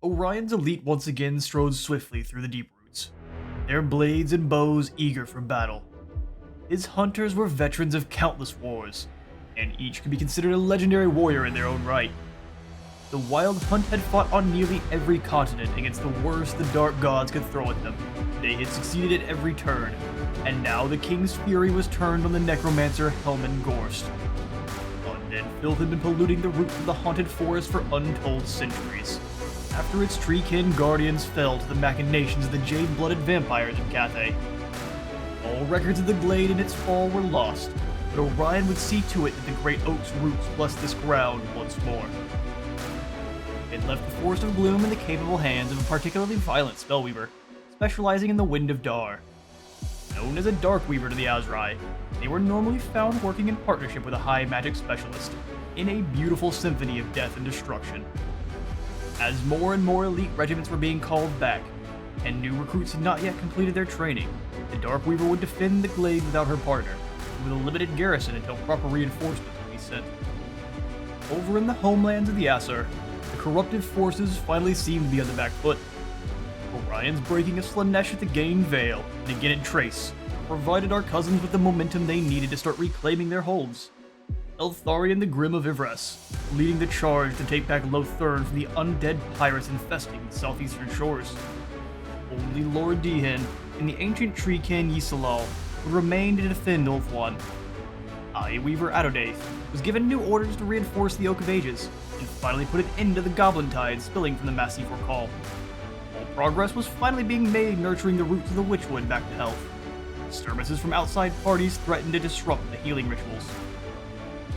Orion's elite once again strode swiftly through the deep roots, their blades and bows eager for battle. His hunters were veterans of countless wars, and each could be considered a legendary warrior in their own right. The Wild Hunt had fought on nearly every continent against the worst the Dark Gods could throw at them. They had succeeded at every turn, and now the King's fury was turned on the necromancer Helman Gorst. Undead filth had been polluting the roots of the haunted forest for untold centuries, after its tree-kin guardians fell to the machinations of the jade-blooded vampires in Cathay. All records of the glade and its fall were lost, but Orion would see to it that the great oak's roots blessed this ground once more. It left the Forest of Gloom in the capable hands of a particularly violent spellweaver, specializing in the Wind of Dar. Known as a Darkweaver to the Azrai, they were normally found working in partnership with a high magic specialist, in a beautiful symphony of death and destruction. As more and more elite regiments were being called back, and new recruits had not yet completed their training, the Darkweaver would defend the glade without her partner, with a limited garrison until proper reinforcements could be sent. Over in the homelands of the Aesir, the corruptive forces finally seemed to be on the back foot. Orion's breaking of Slanesh at the Gain Vale, and again at Trace, provided our cousins with the momentum they needed to start reclaiming their holds. Eltharion the Grim of Ivres, leading the charge to take back Lothern from the undead pirates infesting the southeastern shores. Only Lord Dehen and the ancient tree-kin Ysalal would remain to defend Ulthuan. Weaver Adodath was given new orders to reinforce the Oak of Ages, and finally put an end to the goblin tide spilling from the Massif Call. All progress was finally being made nurturing the roots of the Witchwood back to health. Disturbances from outside parties threatened to disrupt the healing rituals.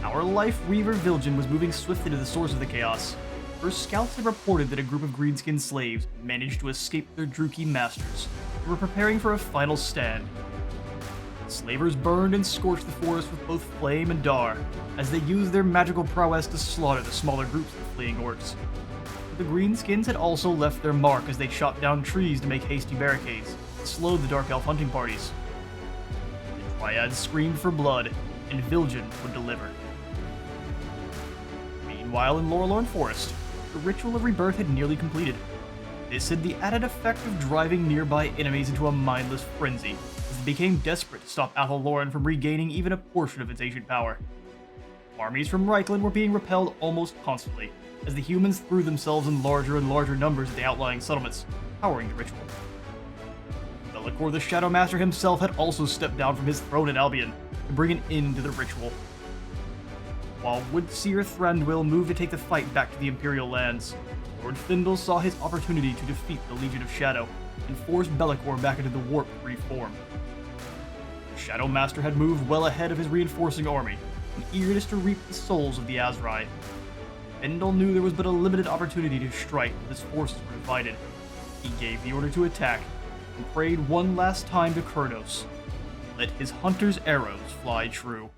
Our Life Weaver Vilgen was moving swiftly to the source of the chaos. Her scouts had reported that a group of greenskin slaves managed to escape their Druki masters and were preparing for a final stand. Slavers burned and scorched the forest with both flame and dar, as they used their magical prowess to slaughter the smaller groups of the fleeing orcs. But the greenskins had also left their mark as they chopped down trees to make hasty barricades, and slowed the Dark Elf hunting parties. The Dryads screamed for blood, and Vilgen would deliver. Meanwhile in Lorelorn Forest, the ritual of rebirth had nearly completed. This had the added effect of driving nearby enemies into a mindless frenzy, as they became desperate to stop Athel-Loren from regaining even a portion of its ancient power. Armies from Reichland were being repelled almost constantly, as the humans threw themselves in larger and larger numbers at the outlying settlements, powering the ritual. Be'lakor the Shadow Master himself had also stepped down from his throne in Albion to bring an end to the ritual. While Woodseer Thranduil moved to take the fight back to the Imperial lands, Lord Findle saw his opportunity to defeat the Legion of Shadow and force Be'lakor back into the warp to reform. The Shadow Master had moved well ahead of his reinforcing army, in eagerness to reap the souls of the Azrai. Findle knew there was but a limited opportunity to strike when his forces were divided. He gave the order to attack, and prayed one last time to Kurnos. Let his hunter's arrows fly true.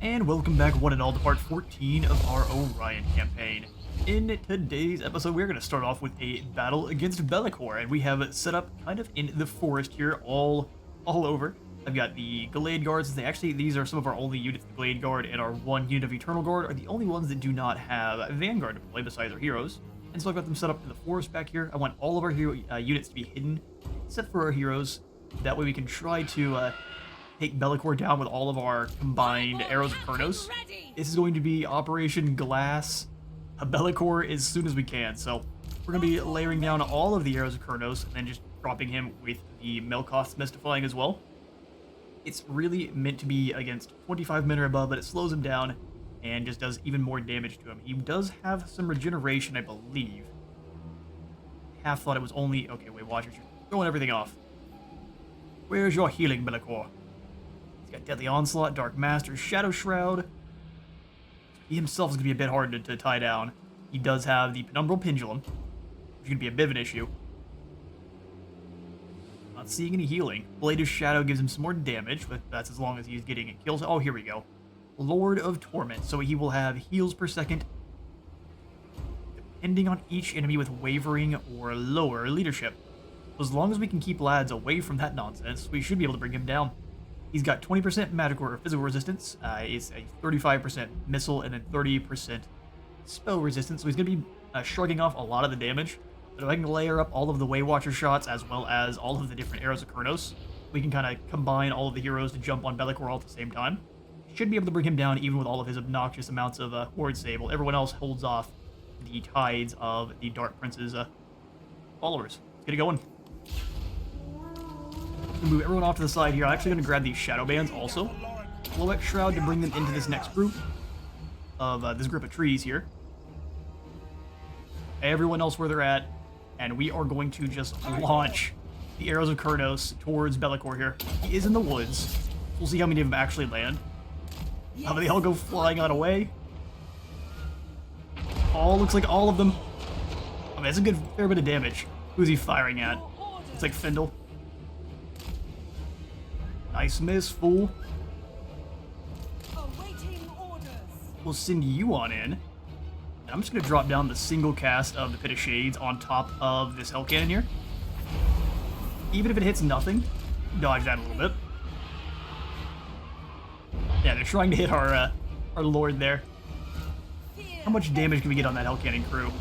And welcome back one and all to part 14 of our Orion campaign. In today's episode, we're going to start off with a battle against Be'lakor, and we have it set up kind of in the forest here, all over. I've got the Glade Guards. These are some of our only units. The Glade Guard and our one unit of Eternal Guard are the only ones that do not have Vanguard to play besides our heroes. And so I've got them set up in the forest back here. I want all of our hero units to be hidden, except for our heroes. That way we can try to take Be'lakor down with all of our combined arrows of Kurnos. This is going to be Operation Glass Be'lakor as soon as we can. So we're going to be layering down all of the arrows of Kurnos and then just dropping him with the Melkoth Mystifying as well. It's really meant to be against 25 men or above, but it slows him down and just does even more damage to him. He does have some regeneration, I believe. Half thought it was only... Okay, wait, watch it. You're throwing everything off. Where's your healing, Be'lakor? He's got Deadly Onslaught, Dark Master, Shadow Shroud. He himself is going to be a bit hard to tie down. He does have the Penumbral Pendulum, which is going to be a bit of an issue. Not seeing any healing. Blade of Shadow gives him some more damage, but that's as long as he's getting it kills. Oh, here we go. Lord of Torment. So he will have heals per second, depending on each enemy with wavering or lower leadership. So as long as we can keep lads away from that nonsense, we should be able to bring him down. He's got 20% magical or physical resistance. It's a 35% missile and then 30% spell resistant, so he's going to be shrugging off a lot of the damage. But if I can layer up all of the Waywatcher shots as well as all of the different arrows of Kurnos, we can kind of combine all of the heroes to jump on Be'lakor all at the same time. Should be able to bring him down even with all of his obnoxious amounts of Horde Sable. Everyone else holds off the tides of the Dark Prince's followers. Let's get it going. Move everyone off to the side here. I'm actually going to grab these Shadow Bands also. Loex Shroud to bring them into this next group of this group of trees here. Everyone else where they're at, and we are going to just launch the arrows of Kurnos towards Be'lakor here. He is in the woods. We'll see how many of them actually land. How many all go flying on away? Oh, looks like all of them. I mean, that's a good fair bit of damage. Who's he firing at? It's like Findle. Nice miss, fool. We'll send you on in. And I'm just going to drop down the single cast of the Pit of Shades on top of this Hell Cannon here. Even if it hits nothing, dodge that a little bit. Yeah, they're trying to hit our Lord there. How much damage can we get on that Hell Cannon crew?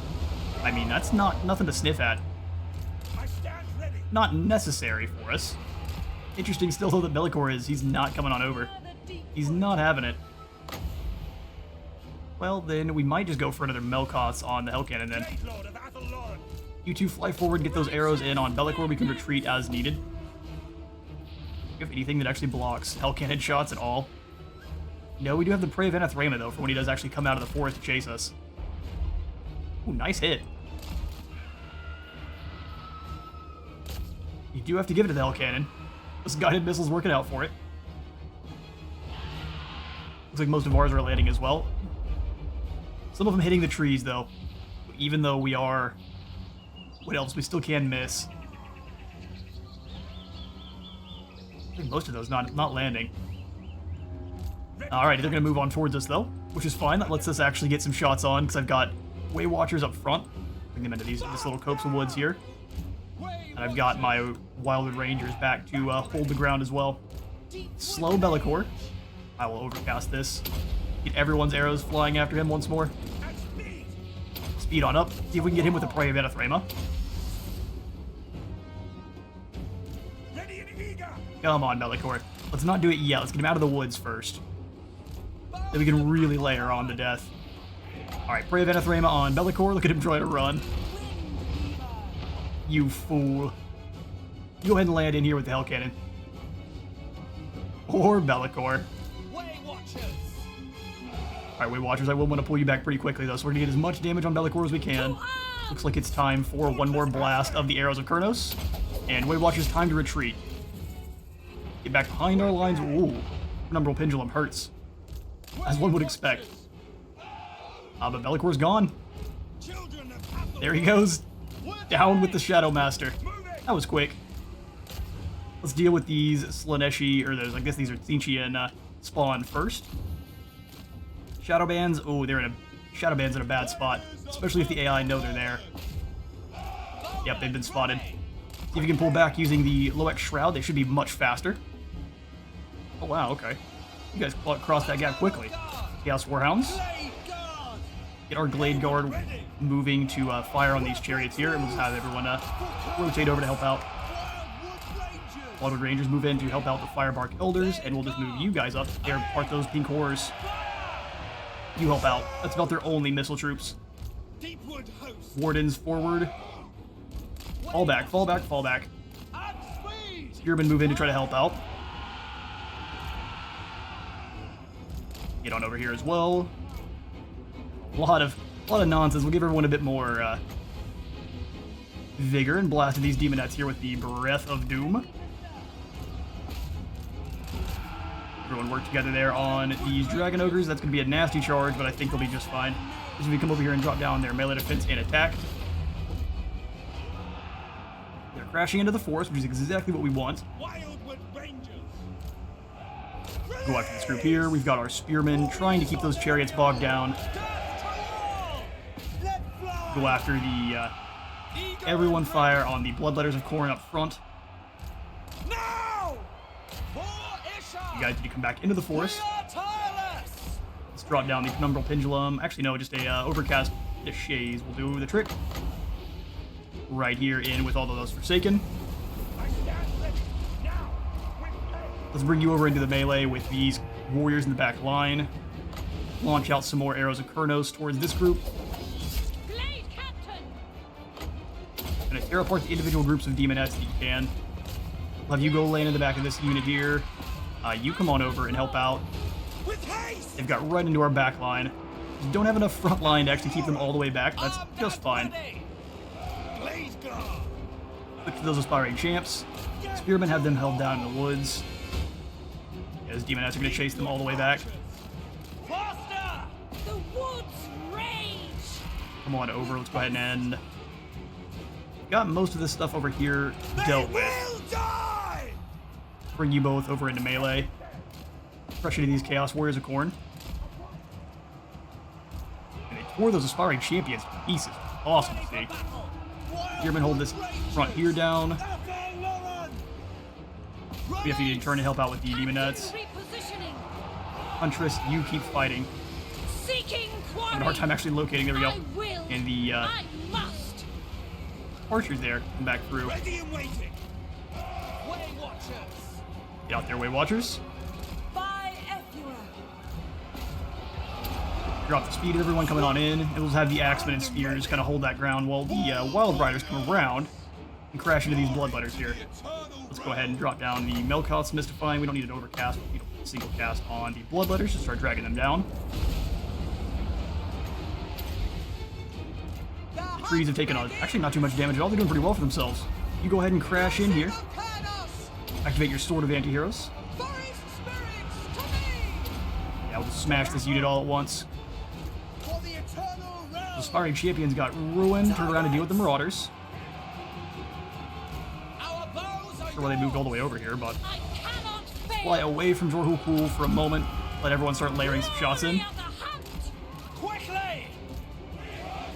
I mean, that's nothing to sniff at. Not necessary for us. Interesting still though that Be'lakor he's not coming on over. He's not having it. Well, then we might just go for another Melkoth's on the Hell Cannon then. You two fly forward, get those arrows in on Be'lakor. We can retreat as needed. Do you have anything that actually blocks Hell Cannon shots at all? No, we do have the Prey of Anathrema, though, for when he does actually come out of the forest to chase us. Ooh, nice hit. You do have to give it to the Hell Cannon. This guided missile's working out for it. Looks like most of ours are landing as well. Some of them hitting the trees, though. Even though we are Wood Elves, we still can miss. I think most of those not landing. Alright, they're going to move on towards us, though, which is fine. That lets us actually get some shots on, because I've got Way Watchers up front. Bring them into this little copse of woods here. And I've got my Wildwood Rangers back to hold the ground as well. Slow Be'lakor. I will overcast this. Get everyone's arrows flying after him once more. Speed on up. See if we can get him with the Prey of Anathrema. Come on, Be'lakor. Let's not do it yet. Let's get him out of the woods first. Then we can really layer on the death. Alright, Prey of Anathrema on Be'lakor. Look at him trying to run. You fool. You go ahead and land in here with the Hell Cannon. Or Be'lakor. Alright, Way Watchers, I will want to pull you back pretty quickly, though, so we're going to get as much damage on Be'lakor as we can. Looks like it's time for one more blast of the arrows of Kurnos. And Way Watchers, time to retreat. Get back behind our lines. Ooh, Penumbral Pendulum hurts. As one would expect. But Be'lakor's gone. There he goes. Down with the Shadow Master. That was quick. Let's deal with these Slaaneshi, or those, I guess these are Tzeentchian spawn first. Shadow Bands, oh, Shadow Bands in a bad spot, especially if the AI know they're there. Yep, they've been spotted. See if you can pull back using the Loex Shroud. They should be much faster. Oh wow, okay. You guys crossed that gap quickly. Chaos Warhounds. Get our Glade Guard moving to fire on these chariots here, and we'll just have everyone rotate over to help out. Wildwood Rangers move in to help out the Firebark Elders, and we'll just move you guys up there, part those pink horrors. You help out. That's about their only missile troops. Wardens forward. Fall back, fall back, fall back. Spearmen move in to try to help out. Get on over here as well. A lot of nonsense. We'll give everyone a bit more vigor and blast these demonettes here with the Breath of Doom. Everyone work together there on these Dragon Ogres. That's going to be a nasty charge, but I think they'll be just fine. As we come over here and drop down their melee defense and attack. They're crashing into the forest, which is exactly what we want. Go after this group here. We've got our Spearmen trying to keep those chariots bogged down. Go after the... everyone fire on the Bloodletters of Khorne up front. You guys need to come back into the forest. Let's drop down the Penumbral Pendulum. Actually, no, just a Overcast Chaise will do the trick. Right here in with all of those Forsaken. Let's bring you over into the melee with these warriors in the back line. Launch out some more arrows of Kurnos towards this group. Gonna tear apart the individual groups of demonettes that you can. I'll have you go land in the back of this unit here. You come on over and help out. They've got right into our back line. Don't have enough front line to actually keep them all the way back. That's just fine. Look to those aspiring champs. Spearmen have them held down in the woods. Yeah, those demonettes are going to chase them all the way back. The woods rage. Come on over. Let's go ahead and got most of this stuff over here dealt with. Bring you both over into melee. Crush into these Chaos Warriors of Khorne. And they tore those aspiring champions to pieces. Awesome to see. Spearmen hold this front here down. We have to turn to help out with the demonettes. Huntress, you keep fighting. I'm having a hard time actually locating. There we go. And the archers there come back through. Get out there, Way Watchers. Drop the speed of everyone coming on in, and we'll have the Axemen and Spears kind of hold that ground while the Wild Riders come around and crash into these Bloodletters here. Let's go ahead and drop down the Melkoth's Mystifying. We don't need an Overcast. We need a single cast on the Bloodletters to start dragging them down. The trees have taken actually not too much damage at all. They're doing pretty well for themselves. You go ahead and crash in here. Activate your Sword of Antiheroes. Yeah, we'll smash this unit all at once. The Aspiring Champions got ruined. Turn around and deal with the Marauders. Not sure why they moved all the way over here, but fly away from Jorhul for a moment. Let everyone start layering some shots in.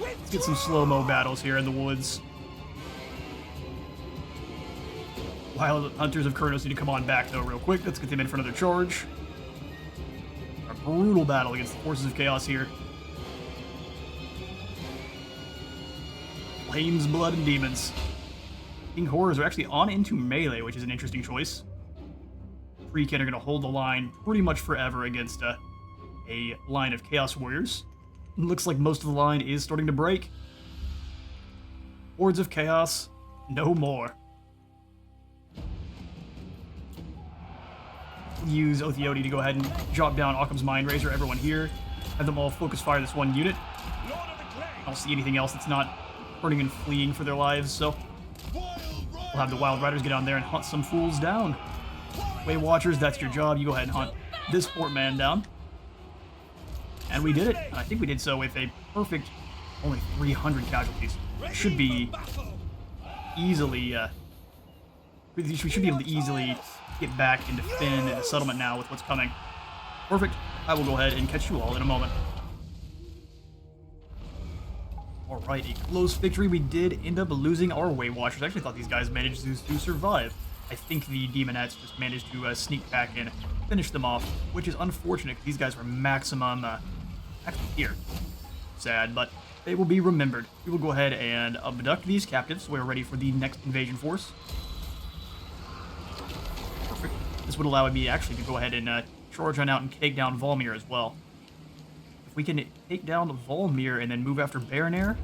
Let's get some slow-mo battles here in the woods. Wild Hunters of Kurnos need to come on back, though, real quick. Let's get them in for another charge. A brutal battle against the Forces of Chaos here. Flames, blood, and demons. King Horrors are actually on into melee, which is an interesting choice. Freakin are going to hold the line pretty much forever against a line of Chaos Warriors. Looks like most of the line is starting to break. Hordes of Chaos, no more. Use Otheodi to go ahead and drop down Occam's Mind Razor, everyone here. Have them all focus fire this one unit. I don't see anything else that's not running and fleeing for their lives, so we'll have the Wild Riders get on there and hunt some fools down. Way Watchers, that's your job. You go ahead and hunt this Fort man down. And we did it. I think we did so with a perfect, only 300 casualties. Should be easily, we should be able to easily get back and defend the settlement now with what's coming. Perfect. I will go ahead and catch you all in a moment. Alright, a close victory. We did end up losing our Way Watchers. I actually thought these guys managed to survive. I think the Demonettes just managed to sneak back and finish them off, which is unfortunate because these guys were maximum here. Sad, but they will be remembered. We will go ahead and abduct these captives so we're ready for the next invasion force. Perfect. This would allow me actually to go ahead and charge on out and take down Volmir as well. If we can take down Volmir and then move after Baronair,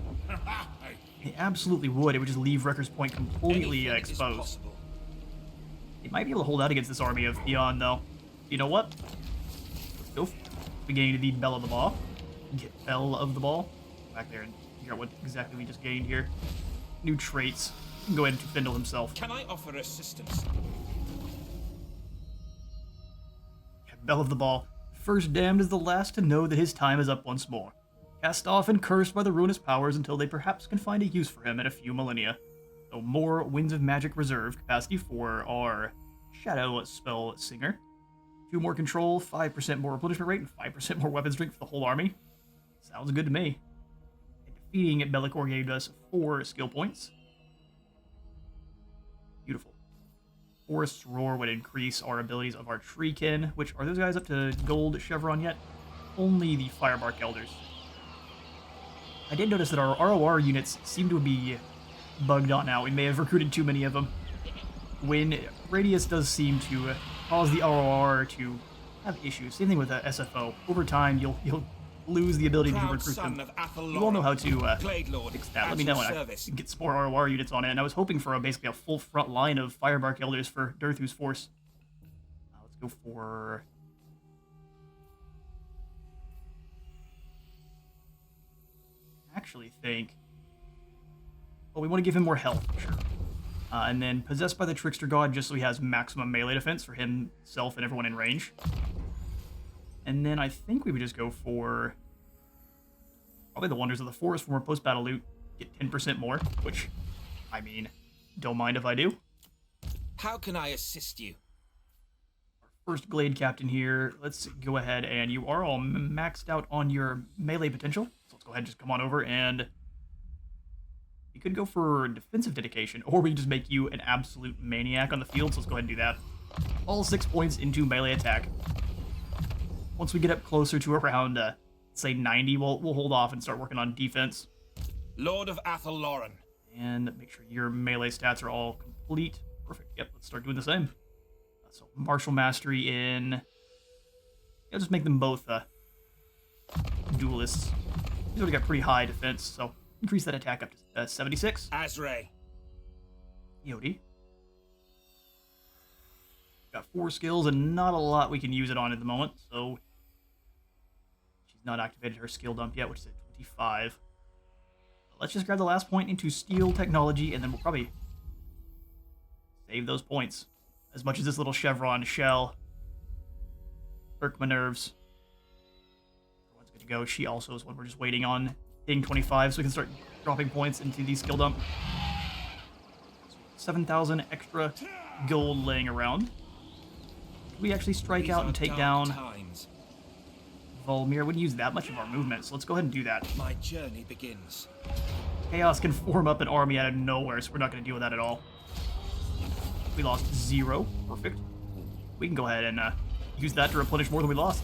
it absolutely would. It would just leave Wrecker's Point completely exposed. They might be able to hold out against this army of Theon, though. You know what? Let's go. We gained the Bell of the Ball. Get Bell of the Ball. Back there and figure out what exactly we just gained here. New traits. We can go ahead and Findle himself. Can I offer assistance? Bell of the Ball. First damned is the last to know that his time is up once more. Cast off and cursed by the ruinous powers until they perhaps can find a use for him in a few millennia. So more Winds of Magic reserved capacity for our Shadow Spell Singer. 2 more control, 5% more replenishment rate, and 5% more weapon strength for the whole army. Sounds good to me. And defeating Bellicor gave us 4 skill points. Beautiful. Forest's Roar would increase our abilities of our Treekin, which are those guys up to gold chevron yet? only the Firebark Elders. I did notice that our ROR units seem to be bugged on now. We may have recruited too many of them. When Radious does seem to cause the ROR to have issues. Same thing with SFO. Over time, you'll lose the ability to recruit them. You all know how to fix that. Let me know when I can get some more ROR units on it. And I was hoping for basically a full front line of Firebark Elders for Durthu's force. Let's go for... actually think... well, we want to give him more health, for sure. And then Possessed by the Trickster God, just so he has maximum melee defense for himself and everyone in range. And then I think we would just go for... probably the Wonders of the Forest for more post-battle loot. Get 10% more, which, I mean, don't mind if I do. How can I assist you? Our first Glade Captain here. Let's go ahead, and you are all maxed out on your melee potential. So let's go ahead and just come on over, and... you could go for defensive dedication, or we just make you an absolute maniac on the field, so let's go ahead and do that. All 6 points into melee attack. Once we get up closer to around, say 90, we'll hold off and start working on defense. Lord of Athelloren. And make sure your melee stats are all complete. Perfect. Yep, let's start doing the same. So Martial Mastery in... yeah, just make them both duelists. He's already got pretty high defense, so increase that attack up to 76. Azray. Yodi. Got 4 skills and not a lot we can use it on at the moment, so she's not activated her skill dump yet, which is at 25. Let's just grab the last point into Steel Technology, and then we'll probably save those points. As much as this little chevron shell irk my nerves. Everyone's good to go. She also is one we're just waiting on hitting 25, so we can start dropping points into the skill dump. 7,000 extra gold laying around. Could we actually strike out and take down Volmir? Wouldn't use that much of our movement, so let's go ahead and do that. My journey begins. Chaos can form up an army out of nowhere, so we're not going to deal with that at all. We lost 0. Perfect. We can go ahead and use that to replenish more than we lost.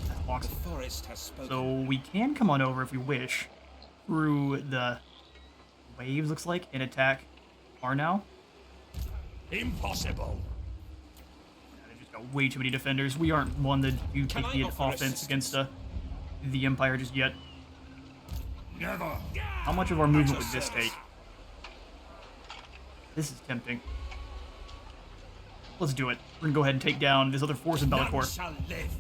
That's box. The forest has spoken. So we can come on over if we wish through the waves, looks like, and attack Arnau. Impossible. They just got way too many defenders. We aren't one to do take the offense against the Empire just yet. Never. How much of our movement would this take? This is tempting. Let's do it. We're gonna go ahead and take down this other force in None Bellator. shall live.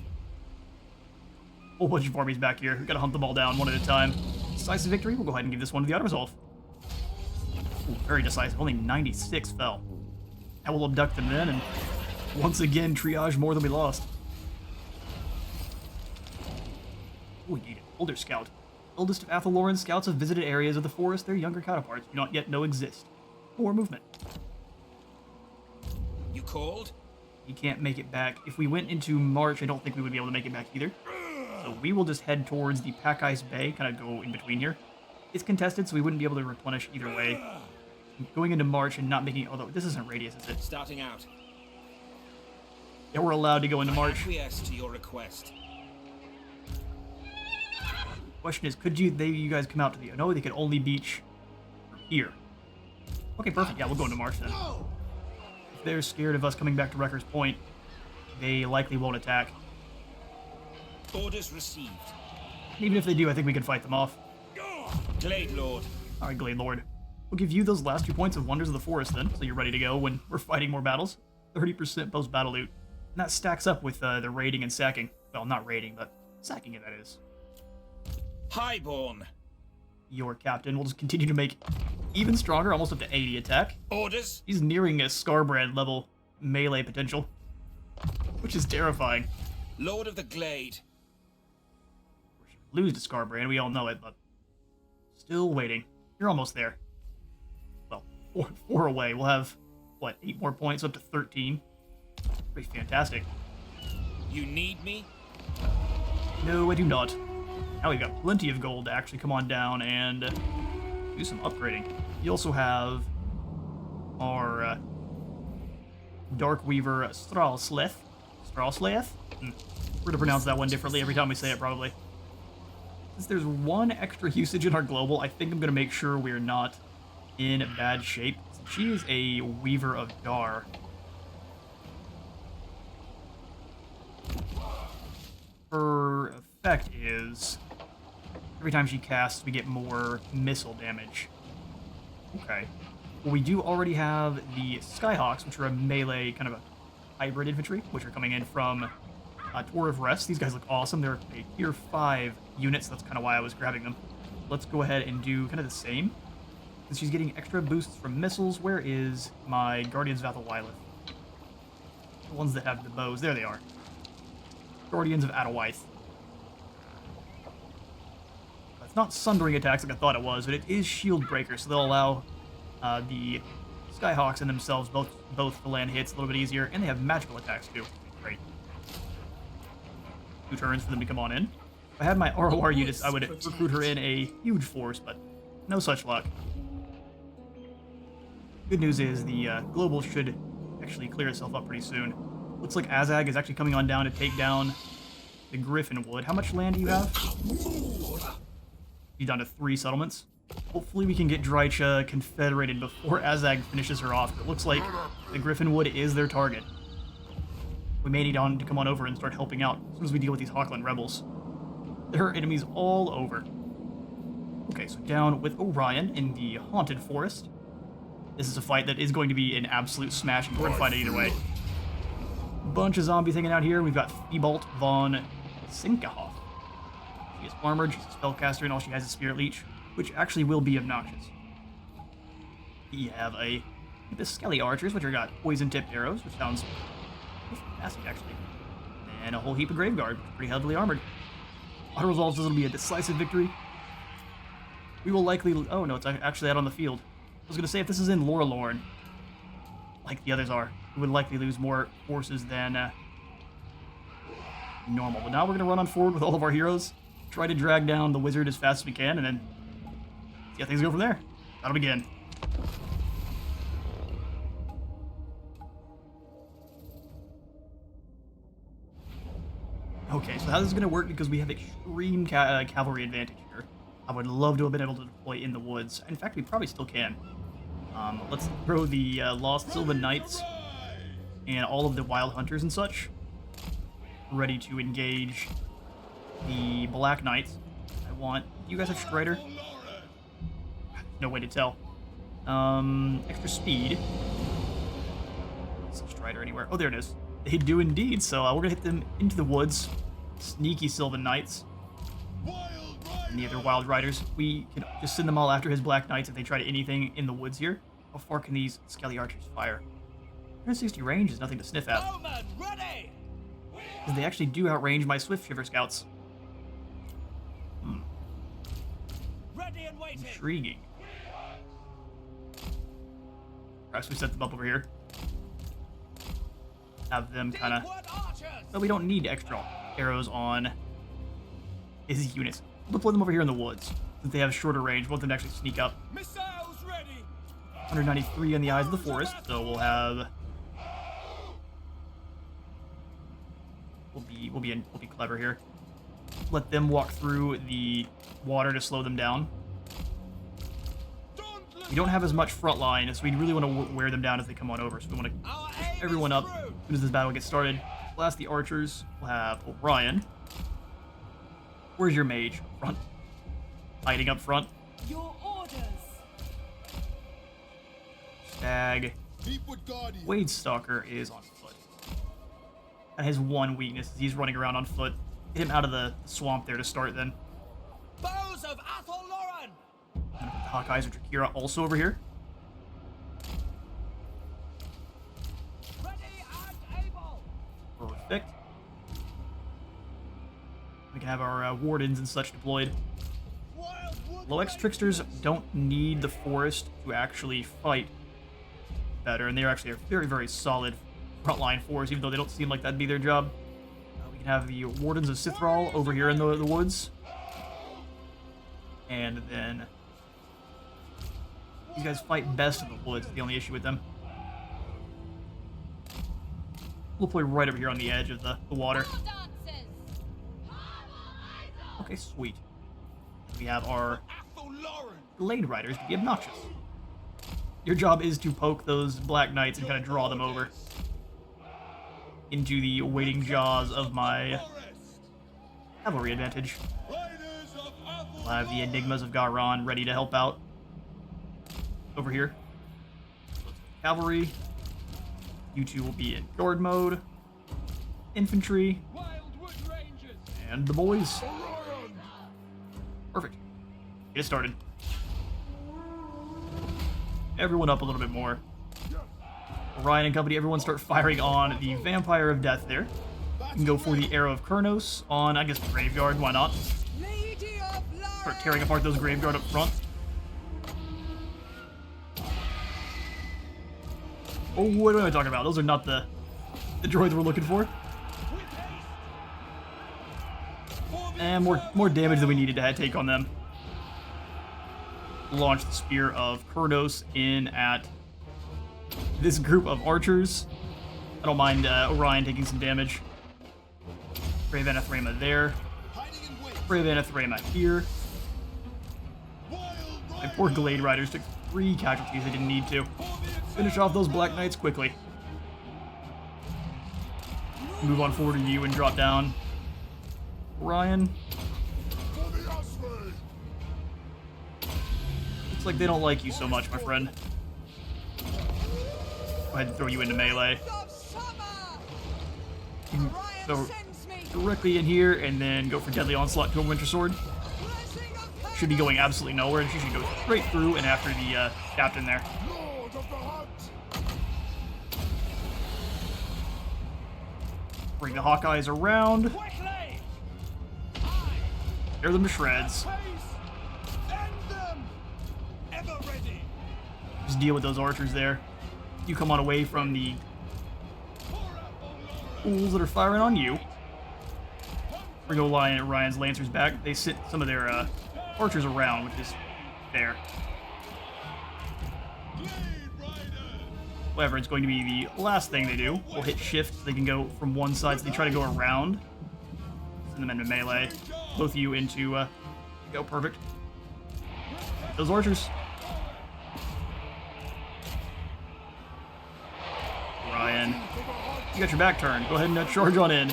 Whole bunch of armies back here. We gotta hunt them all down one at a time. Decisive victory. We'll go ahead and give this one to the auto-resolve. Ooh, very decisive. Only 96 fell. I will abduct them then, and once again triage more than we lost. Ooh, we need an older scout. Eldest of Athelloren's scouts have visited areas of the forest their younger counterparts do not yet know exist. More movement. You called? He can't make it back. If we went into March, I don't think we would be able to make it back either. So we will just head towards the Pack Ice Bay, kind of go in between here. It's contested, so we wouldn't be able to replenish either way. Going into March and not making... although, this isn't Radious, is it? Starting out. Yeah, we're allowed to go into I March. acquiesce to your request. Question is, could you guys come out to the... no, they could only beach here. Okay, perfect. Yeah, we'll go into March then. If they're scared of us coming back to Wrecker's Point, they likely won't attack. Orders received. Even if they do, I think we can fight them off. Glade Lord. Alright, Glade Lord. We'll give you those last 2 points of Wonders of the Forest then, so you're ready to go when we're fighting more battles. 30% post-battle loot. And that stacks up with the raiding and sacking. Well, not raiding, but sacking it, that is. Highborn. Your captain will just continue to make even stronger, almost up to 80 attack. Orders. He's nearing a Scarbrand level melee potential, which is terrifying. Lord of the Glade. Lose to Scarbrand, we all know it, but still waiting. You're almost there. Well, four away. We'll have, what, 8 more points, up to 13. Pretty fantastic. You need me? No, I do not. Now we've got plenty of gold to actually come on down and do some upgrading. You also have our Dark Weaver Stralsleth. Strawslayeth? We're going to pronounce that one differently every time we say it, probably. Since there's one extra usage in our global, I think I'm going to make sure we're not in bad shape. She is a Weaver of Dar. Her effect is every time she casts, we get more missile damage. Okay. Well, we do already have the Skyhawks, which are a melee kind of a hybrid infantry, which are coming in from Tour of Rest. These guys look awesome. They're a tier 5 unit, so that's kind of why I was grabbing them. Let's go ahead and do kind of the same. Since she's getting extra boosts from missiles, where is my Guardians of Athelwyleth? The ones that have the bows. There they are. Guardians of Atawyth. It's not sundering attacks like I thought it was, but it is shield breaker, so they'll allow the Skyhawks and themselves both to land hits a little bit easier, and they have magical attacks too. Great. 2 turns for them to come on in. If I had my ROR units, I would recruit her in a huge force, but no such luck. Good news is the global should actually clear itself up pretty soon. Looks like Azag is actually coming on down to take down the Griffinwood. How much land do you have? You're down to 3 settlements. Hopefully we can get Drycha confederated before Azag finishes her off. It looks like the Griffinwood is their target. We may need to come on over and start helping out as soon as we deal with these Hawkland rebels. There are enemies all over. Okay, so down with Orion in the Haunted Forest. This is a fight that is going to be an absolute smash, and we're going to fight it either way. Bunch of zombies hanging out here. We've got Thibault von Sinkahoff. She is armored, she's a spellcaster, and all she has is Spirit Leech, which actually will be obnoxious. We have the Skelly Archers, which are got poison-tipped arrows, which sounds fantastic, actually. And a whole heap of Graveguard, pretty heavily armored. Auto-resolves this will be a decisive victory. We will likely... Oh, no, it's actually out on the field. I was going to say, if this is in Lorelorn, like the others are, we would likely lose more forces than normal. But now we're going to run on forward with all of our heroes, try to drag down the wizard as fast as we can, and then see how things go from there. That'll begin. Okay, so how this is going to work, because we have extreme cavalry advantage here. I would love to have been able to deploy in the woods. In fact, we probably still can. Let's throw the Lost Sylvan Knights and all of the Wild Hunters and such ready to engage the Black Knights. Do you guys have Strider? No way to tell. Extra speed. Is Strider anywhere? Oh, there it is. They do indeed, so we're gonna hit them into the woods. Sneaky Sylvan Knights. And the other Wild Riders. We can just send them all after his Black Knights if they try to anything in the woods here. How far can these Skelly Archers fire? 160 range is nothing to sniff at. Because they actually do outrange my Swift Shiver Scouts. Intriguing. Perhaps we set them up over here. Have them kind of... But we don't need extra arrows on his units. We'll deploy them over here in the woods. Since they have shorter range, we want them to actually sneak up. 193 on the Eyes of the Forest, so we'll have... We'll be clever here. Let them walk through the water to slow them down. We don't have as much front line, so we really want to wear them down as they come on over. So we want to push everyone up as soon as this battle gets started. Blast the archers. We'll have Orion. Where's your mage? Front. Hiding up front. Your orders. Stag. Wade Stalker is on foot. And his one weakness is he's running around on foot. Get him out of the swamp there to start then. Bows of Athelloran! And the Hawkeyes or Drakira also over here. Ready and able. Perfect. We can have our wardens and such deployed. Low-X Tricksters don't need the forest to actually fight better, and they're actually a very, very solid frontline force, even though they don't seem like that'd be their job. We can have the Wardens of Sithral over here in the woods. And then... These guys fight best in the woods, is the only issue with them. We'll play right over here on the edge of the water. Dancers. Okay, sweet. We have our Athel Lauren. Glade Riders to be obnoxious. Your job is to poke those Black Knights and kind of draw them over into the waiting jaws of my cavalry advantage. I'll have the Enigmas of Garon ready to help out over here. Cavalry. You two will be in guard mode. Infantry. Wildwood Rangers. And the boys. Orion! Perfect. Get started. Everyone up a little bit more. Orion and company, everyone start firing on the Vampire of Death there. You can go for the Arrow of Kurnos on, I guess, the Graveyard, why not? Lady of Start tearing apart those Graveyard up front. Oh, what am I talking about? Those are not the droids we're looking for. And more damage than we needed to take on them. Launch the Spear of Kurnos in at this group of archers. I don't mind Orion taking some damage. Brave Anathrema there. Brave Anathrema here. My poor Glade Riders took 3 casualties they didn't need to. Finish off those Black Knights quickly. Move on forward to you and drop down. Orion. For the Osprey! Looks like they don't like you so much, my friend. Go ahead and throw you into melee. of summer. You can Orion go sends me. directly in here and then go for Deadly Onslaught to a Winter Sword. Blessing of Should be going absolutely nowhere, and she should go straight through and after the captain there. Lord of the Hunt! Bring the Hawkeyes around. Quickly! Tear them to shreds. Pace! End them! Ever ready! Just deal with those archers there. You come on away from the fools that are firing on you. Bring Orion's Lancers back. They sit some of their archers around, which is fair. However, it's going to be the last thing they do. We'll hit shift so they can go from one side, so they try to go around. Send them into melee. Both of you into go perfect. Those archers. Orion, you got your back turned. Go ahead and charge on in.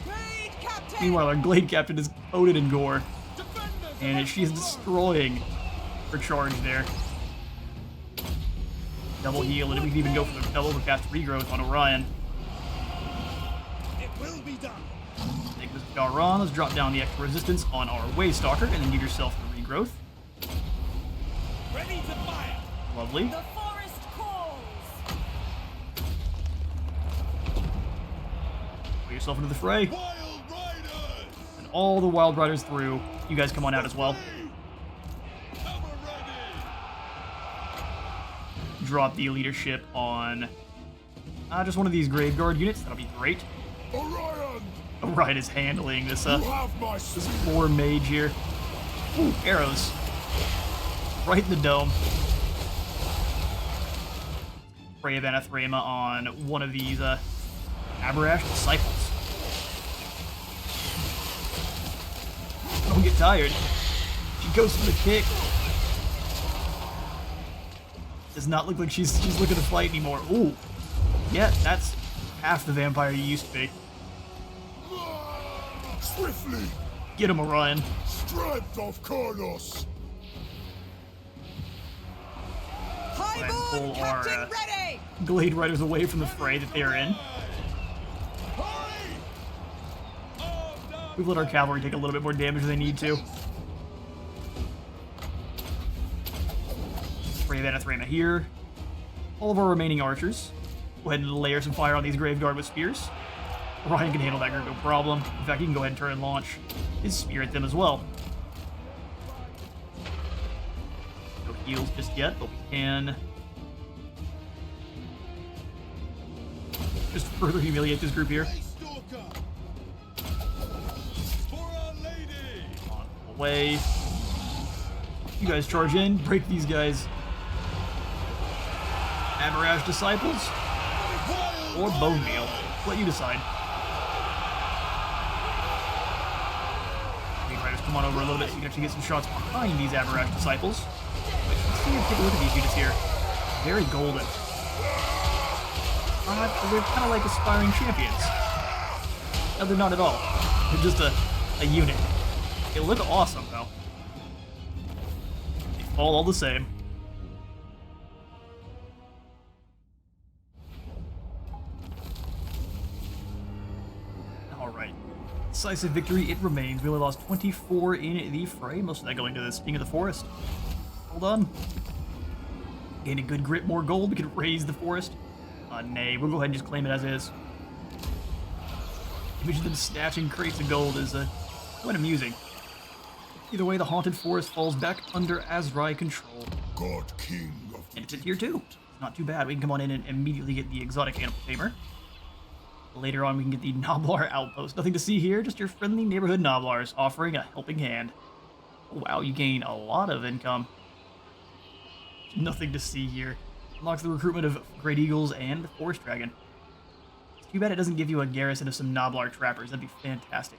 Blade Captain. Meanwhile, our Glade Captain is coated in gore, and she is destroying her charge there. Double heal, and we can even go for the double overcast regrowth on Orion. It will be done! Take this Garon, let's drop down the extra resistance on our Waystalker, and then give yourself the regrowth. Ready to fire! Lovely. The forest calls. Put yourself into the fray. Wild Riders! And all the Wild Riders through. You guys come on out as well. Ever ready! Drop the leadership on just one of these Graveguard units. That'll be great. Orion! Orion is handling this You have my this spear! poor mage here. Ooh, arrows. Right in the dome. Brave Anathrema on one of these Aberash Disciples. Don't get tired. She goes for the kick. Does not look like she's looking to fight anymore. Ooh. Yeah, that's half the vampire you used to be. Swiftly! Get him, Orion. Strength of Kurnos! Highborn pull our, Captain ready. Glade Riders away from the fray that they are in. We've let our cavalry take a little bit more damage than they need to. Brave Anathrema here. All of our remaining archers. Go ahead and layer some fire on these Graveguard with spears. Orion can handle that group, no problem. In fact, he can go ahead and turn and launch his spear at them as well. No heals just yet, but we can just further humiliate this group here. On the way. You guys charge in, break these guys Aberash Disciples or Bone Meal. Let you decide. Riders, come on over a little bit so you can actually get some shots behind these Aberash Disciples. Let's see, take a look at these units here. Very golden. They're kind of like aspiring champions. No, they're not at all. They're just a unit. They look awesome, though. They fall all the same. Alright. Decisive victory, it remains. We only lost 24 in the fray, most of that going to the Sting of the Forest. Hold on. Gain a good grit, more gold, we can raise the forest. Nay, we'll go ahead and just claim it as is. Image of them snatching crates of gold is quite amusing. Either way, the haunted forest falls back under Azrai control. God King of And it's in tier 2. It's not too bad. We can come on in and immediately get the exotic animal tamer. Later on, we can get the Noblar outpost. Nothing to see here, just your friendly neighborhood Noblars offering a helping hand. Oh, wow, you gain a lot of income. Nothing to see here. Unlocks the recruitment of Great Eagles and Forest Dragon. It's too bad it doesn't give you a garrison of some Noblar trappers. That'd be fantastic.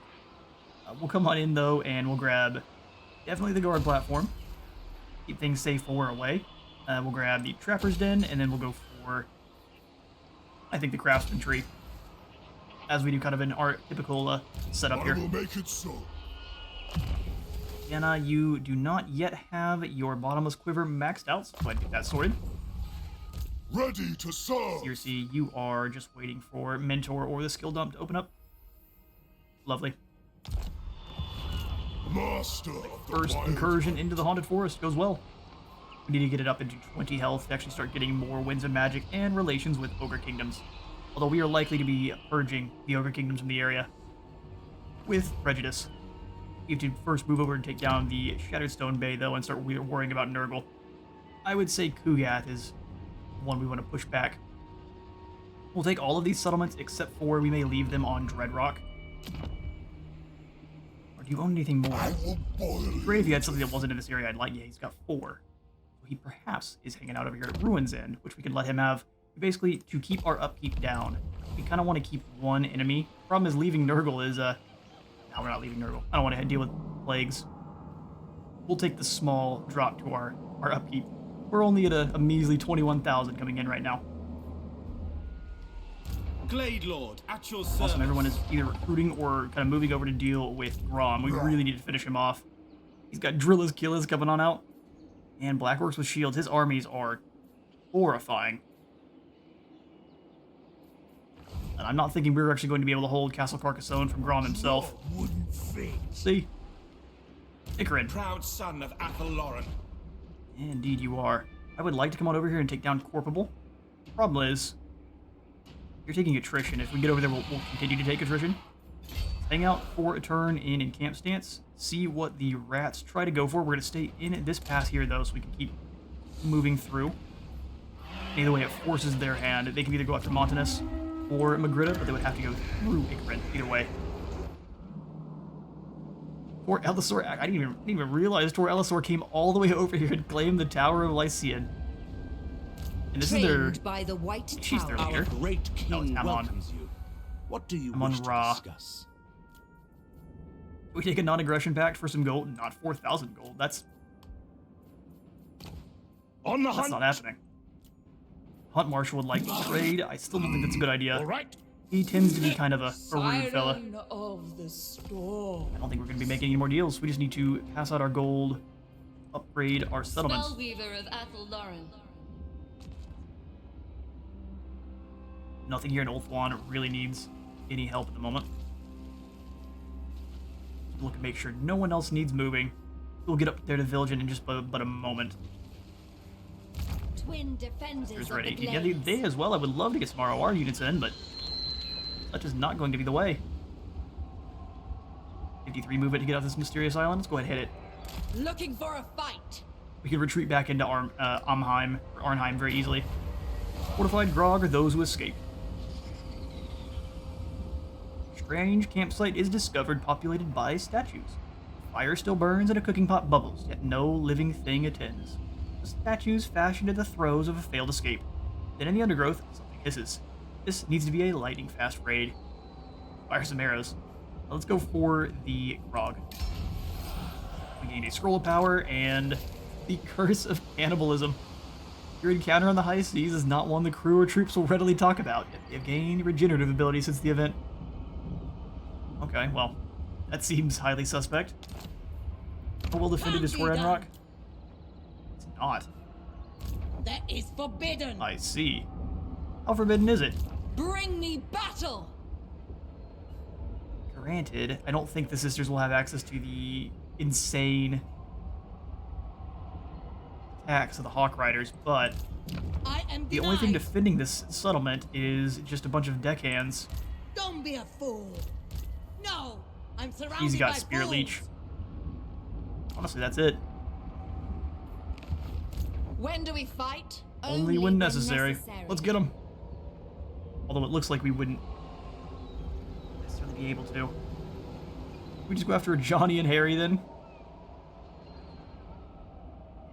We'll come on in, though, and we'll grab definitely the guard platform. Keep things safe while we're away. We'll grab the Trapper's Den, and then we'll go for, I think, the Craftsman Tree. As we do kind of in our typical setup here. I will make it so. Anna, you do not yet have your Bottomless Quiver maxed out, so go ahead and get that sorted. Ready to serve. Circe, you are just waiting for Mentor or the Skill Dump to open up. Lovely. Master of the First wild incursion into the Haunted Forest goes well. We need to get it up into 20 health to actually start getting more Winds of Magic and relations with Ogre Kingdoms. Although we are likely to be purging the Ogre Kingdoms from the area with prejudice. You have to first move over and take down the Shattered Stone Bay, though, and start worrying about Nurgle. I would say Kugath is one we want to push back. We'll take all of these settlements, except for we may leave them on Dreadrock. Or do you own anything more? I will boil Great if you had something that wasn't in this area. I'd like, yeah, he's got 4. So he perhaps is hanging out over here at Ruin's End, which we can let him have. Basically, to keep our upkeep down, we kind of want to keep one enemy. Problem is, leaving Nurgle is, no, we're not leaving Nurgle. I don't want to deal with plagues. We'll take the small drop to our upkeep. We're only at a measly 21,000 coming in right now. Glade Lord, at your service. Awesome, everyone is either recruiting or kind of moving over to deal with Grom. We really need to finish him off. He's got Drillas Killas coming on out. And Blackworks with shields. His armies are horrifying. And I'm not thinking we're actually going to be able to hold Castle Carcassonne from Grom himself. wooden face. See? Icarid. Proud son of Athelloren. Indeed you are. I would like to come on over here and take down Corpable. Problem is, you're taking attrition. If we get over there, we'll continue to take attrition. Hang out for a turn in encamp stance. See what the rats try to go for. We're going to stay in this pass here, though, so we can keep moving through. Either way, it forces their hand. They can either go after Montanus or Magritta, but they would have to go through Icarid. Either way. Tor Elisor, I didn't even realize Tor Elisor came all the way over here and claimed the Tower of Lycian. And this is their... Trained by the White She's their Tower. leader. Great No, king I'm on. welcomes you. What do you I'm on wish to Ra. discuss? We take a non-aggression pact for some gold, not 4,000 gold. That's On the hunt. not happening. Hunt Marshal would like to trade. I still don't think that's a good idea. All right. He tends to be kind of a rude fella. Siren of the storm. I don't think we're going to be making any more deals. We just need to pass out our gold, upgrade our settlements. Spellweaver of Athelloren. Nothing here in Ulthuan really needs any help at the moment. Look and make sure no one else needs moving. We'll get up there to Vilgen in just but a moment. Twin defenders There's of ready. the Yeah, Glades. they as well. I would love to get some ROR units in, but such is not going to be the way. 53 movement to get off this mysterious island. Let's go ahead and hit it. Looking for a fight. We can retreat back into Arnheim very easily. Fortified Grog are those who escape. Strange campsite is discovered populated by statues. Fire still burns and a cooking pot bubbles, yet no living thing attends. The statues fashioned in the throes of a failed escape. Then in the undergrowth, something hisses. This needs to be a lightning-fast raid. Fire some arrows. Now let's go for the Grog. We gained a scroll of power and the curse of cannibalism. Your encounter on the high seas is not one the crew or troops will readily talk about. You've gained regenerative ability since the event. Okay, well, that seems highly suspect. How well defended is Orion Rock? It's not. That is forbidden. I see. How forbidden is it? Bring me battle. Granted, I don't think the sisters will have access to the insane attacks of the Hawk Riders, but I am the only thing denied. defending this settlement is just a bunch of deckhands. Don't be a fool. No, I'm surrounded He's got by Spirit fools. Leech. Honestly, that's it. When do we fight? Only when necessary. Let's get him. Although it looks like we wouldn't necessarily be able to. We just go after Johnny and Harry then.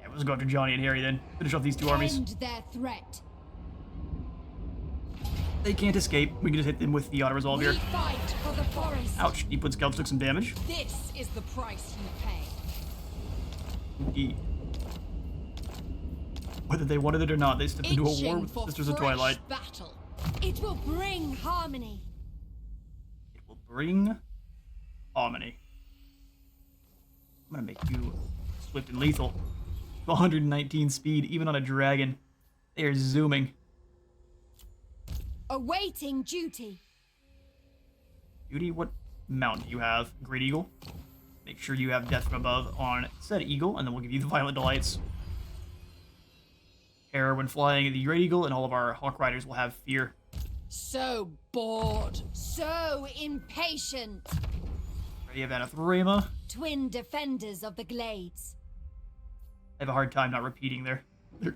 Yeah, we'll just go after Johnny and Harry then. Finish off these two armies. End their threat. They can't escape. We can just hit them with the auto resolve We here. fight for the forest. Ouch, Deepwood Scouts took some damage. This is the price you pay. Indeed. Whether they wanted it or not, they stepped into a war Itching with the for Sisters of fresh Twilight. battle. It will bring harmony. It will bring harmony. I'm gonna make you swift and lethal. 119 speed, even on a dragon. They are zooming. Awaiting duty. Beauty, what mount do you have? Great Eagle? Make sure you have Death from Above on said Eagle, and then we'll give you the Violent Delights. Terror when flying the Great Eagle, and all of our Hawk Riders will have Fear. So bored. So impatient. Ready of Anathema. Twin defenders of the glades. I have a hard time not repeating their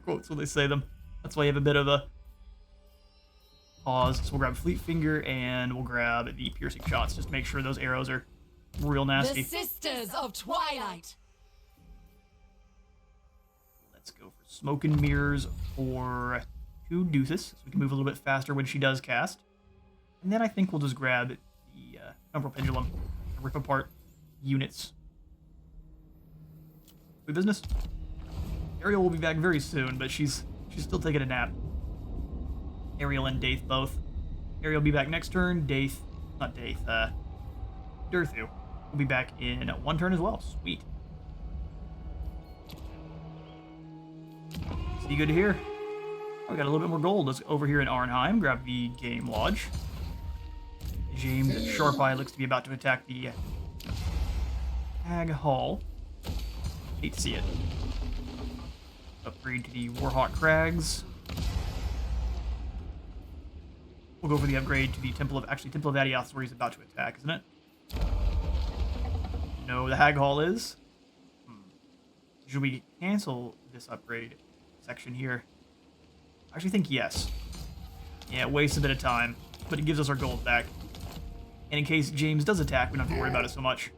quotes when they say them. That's why you have a bit of a pause. So we'll grab Fleet Finger and we'll grab the Piercing Shots. Just make sure those arrows are real nasty. The Sisters of Twilight. Let's go for Smoke and Mirrors for 2 Deuces, so we can move a little bit faster when she does cast. And then I think we'll just grab the Umbral Pendulum to rip apart units. Good business. Ariel will be back very soon, but she's still taking a nap. Ariel and Daith both. Ariel will be back next turn. Durthu will be back in 1 turn as well. Sweet. See, good to hear. Oh, we got a little bit more gold. Let's go over here in Arnheim, grab the Game Lodge. James Sharpeye looks to be about to attack the Hag Hall. Hate to see it. Upgrade to the Warhawk Crags. We'll go for the upgrade to the Temple of Adioth is where he's about to attack, isn't it? No, the Hag Hall is. Should we cancel this upgrade section here? I actually think yes. Yeah, it wastes a bit of time, but it gives us our gold back. And in case James does attack, we don't have to worry about it so much.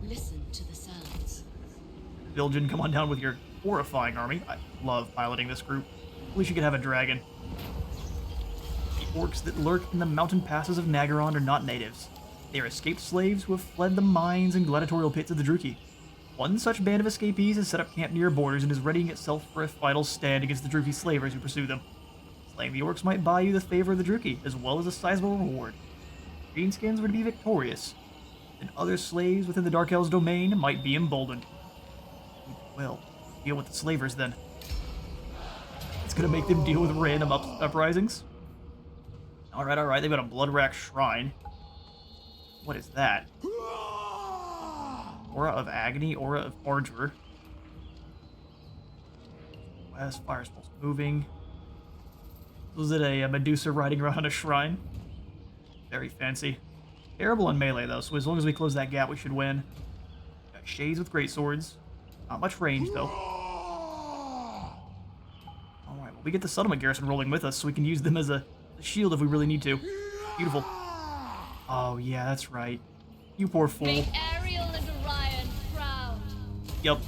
Listen to the sounds. Viljan, come on down with your horrifying army. I love piloting this group. At least you could have a dragon. The orcs that lurk in the mountain passes of Nagaron are not natives. They are escaped slaves who have fled the mines and gladiatorial pits of the Druki. One such band of escapees has set up camp near our borders and is readying itself for a final stand against the Druki slavers who pursue them. Slaying the orcs might buy you the favor of the Druki, as well as a sizable reward. Greenskins were to be victorious, and other slaves within the Dark Elves' domain might be emboldened. Well, deal with the slavers then. It's gonna make them deal with random uprisings. Alright, they've got a Bloodrack Shrine. What is that? Aura of Agony, Aura of Ardor. West, Fire Spell's moving. Was it a Medusa riding around a shrine? Very fancy. Terrible on melee though, so as long as we close that gap, we should win. Got Shades with great swords. Not much range though. Alright, well we get the settlement garrison rolling with us, so we can use them as a shield if we really need to. Beautiful. Oh yeah, that's right. You poor fool. Make Ariel and Orion proud. Yep.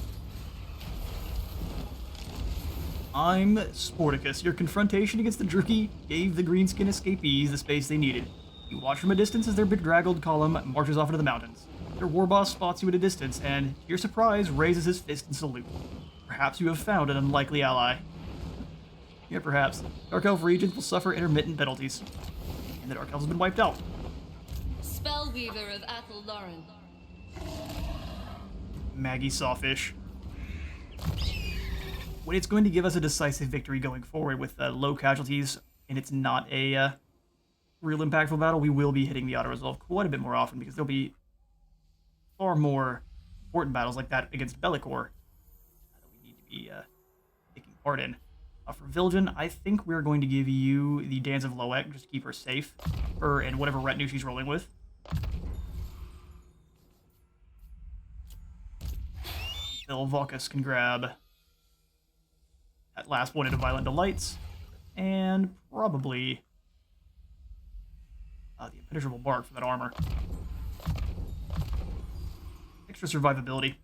I'm Sporticus. Your confrontation against the Druki gave the greenskin escapees the space they needed. You watch from a distance as their bedraggled column marches off into the mountains. Their war boss spots you at a distance and, to your surprise, raises his fist in salute. Perhaps you have found an unlikely ally. Yeah, perhaps. Dark Elf regions will suffer intermittent penalties. And the Dark Elf has been wiped out. Spellweaver of Athel Lauren. Maggie Sawfish. When it's going to give us a decisive victory going forward with low casualties, and it's not a real impactful battle, we will be hitting the auto-resolve quite a bit more often, because there'll be far more important battles like that against Bellicor that we need to be taking part in. For Viljan, I think we're going to give you the Dance of Loek, just to keep her safe, her and whatever retinue she's rolling with. Bill Volkus can grab that last one into Violent Delights, and probably the Impenetrable Bark for that armor. Extra survivability.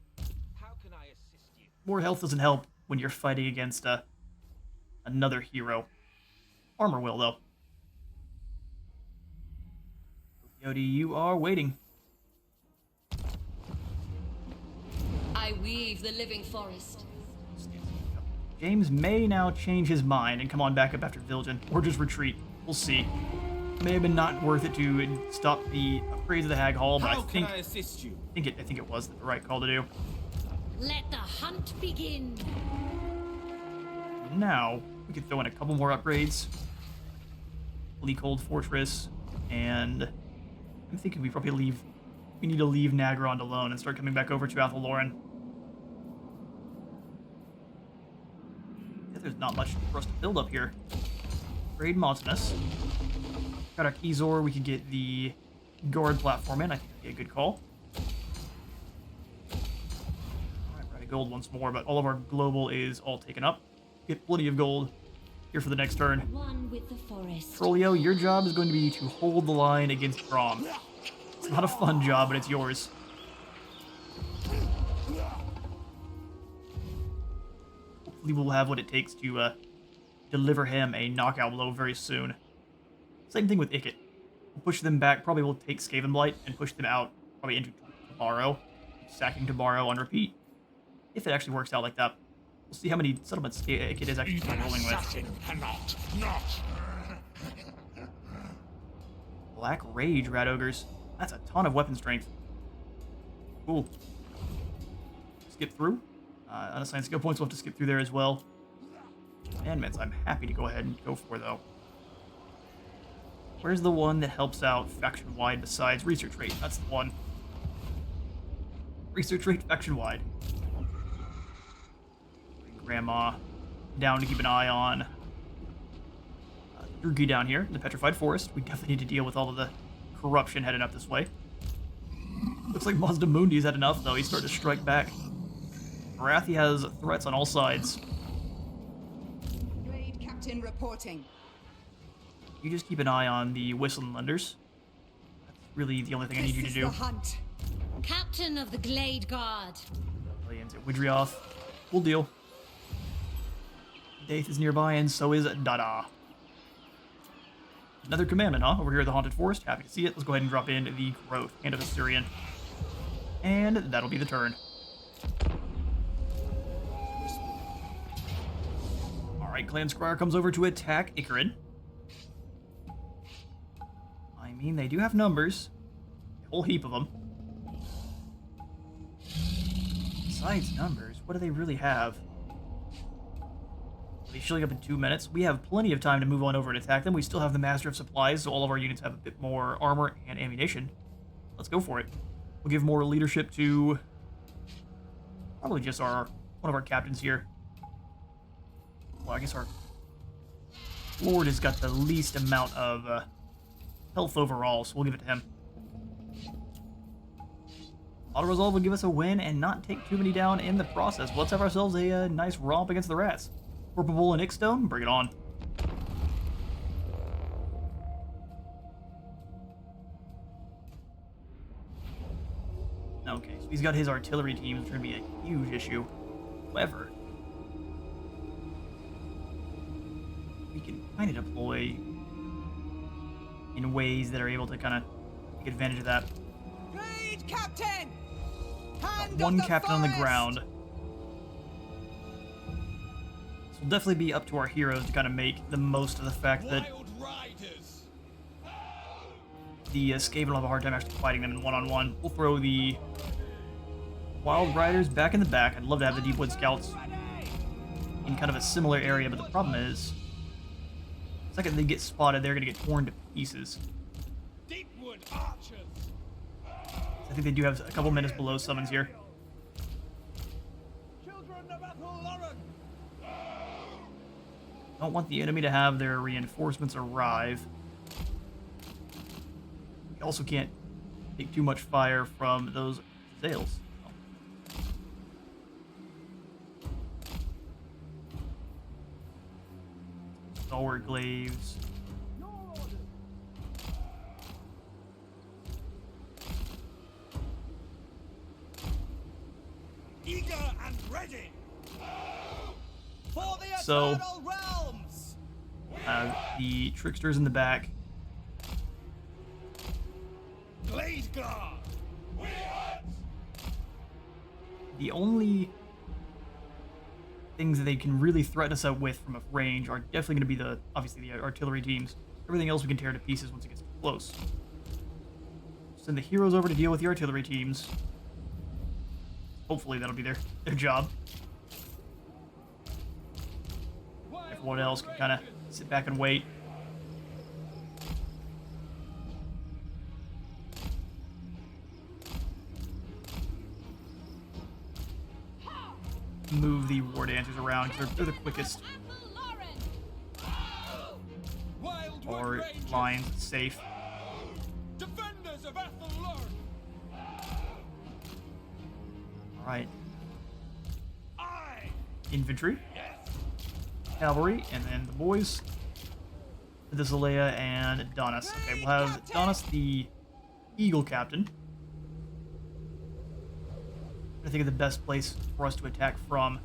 How can I assist you? More health doesn't help when you're fighting against another hero. Armor will, though. Yodi, you are waiting. I weave the living forest. James may now change his mind and come on back up after Viljan, or just retreat. We'll see. May have been not worth it to stop the upgrades of the Hag Hall, but How I think can I assist you? I think it was the right call to do. Let the hunt begin. Now we could throw in a couple more upgrades. Bleakhold Fortress, and I'm thinking we need to leave Nagrond alone and start coming back over to Athel Lauren. Yeah, there's not much for us to build up here. Raid Montanus. Got our Keyzor, we could get the guard platform in. I think that'd be a good call. Alright, we're out of gold once more, but all of our global is all taken up. Get plenty of gold here for the next turn. One with the forest. Trolio, your job is going to be to hold the line against Grom. It's not a fun job, but it's yours. Hopefully we'll have what it takes to deliver him a knockout blow very soon. Same thing with Ikit. We'll push them back, probably we'll take Skaven Blight and push them out, probably into Tabaro. Sacking Tabaro on repeat. If it actually works out like that. We'll see how many settlements Ikit is actually Even rolling with. assassin cannot not. Black Rage, Rat Ogres. That's a ton of weapon strength. Cool. Skip through. Unassigned skill points, we'll have to skip through there as well. Commandments, I'm happy to go ahead and go for, though. Where's the one that helps out faction-wide besides research rate? That's the one. Research rate faction-wide. Grandma down to keep an eye on. Drugi down here in the Petrified Forest. We definitely need to deal with all of the corruption heading up this way. Looks like Mazdamundi's had enough, though. He's starting to strike back. Barathi has threats on all sides. Blade Captain reporting. You just keep an eye on the Whistling-Lenders. That's really the only thing I need you to This is do. the hunt. Captain of the Glade Guard. Aliens at Widrioth. We'll deal. Daith is nearby, and so is Dada. Another commandment, huh? Over here at the Haunted Forest. Happy to see it. Let's go ahead and drop in the Growth, Hand of Assyrian. And that'll be the turn. Alright, Clan Scryer comes over to attack Icarid. I mean, they do have numbers. A whole heap of them. Besides numbers, what do they really have? Are they showing up in 2 minutes? We have plenty of time to move on over and attack them. We still have the Master of Supplies, so all of our units have a bit more armor and ammunition. Let's go for it. We'll give more leadership to probably just one of our captains here. Well, I guess our Lord has got the least amount of health overall, so we'll give it to him. Auto-resolve will give us a win and not take too many down in the process. Let's have ourselves a nice romp against the rats. Purple and Ickstone, bring it on. Okay, so he's got his artillery team, which is going to be a huge issue. However, we can kind of deploy in ways that are able to kind of take advantage of that. Great captain! Hand One of the captain on the forest! ground. This will definitely be up to our heroes to kind of make the most of the fact that Wild riders. the Skaven will have a hard time actually fighting them in one-on-one. We'll throw the Wild Riders back in the back. I'd love to have the Deepwood Scouts in kind of a similar area, but the problem is, the second they get spotted, they're going to get torn to pieces. Deepwood archers. I think they do have a couple minutes below summons here. Children of Athelloren. Don't want the enemy to have their reinforcements arrive. You also can't take too much fire from those sails. Stalwart glaives. Eager and ready. For the So- eternal realms! The tricksters in the back. Blade guard. The only things that they can really threaten us out with from a range are definitely going to be obviously the artillery teams. Everything else we can tear to pieces once it gets close. Send the heroes over to deal with the artillery teams. Hopefully that'll be their job. Everyone else can kind of sit back and wait. Move the war dancers around because they're the quickest. Wildwood Or rangers. lines safe. Defenders of Athelloren. Alright. Aye. Infantry, Yes. cavalry, and then the boys. This is Alea and Donis. Okay, we'll have Donis the Eagle Captain. I think of the best place for us to attack from.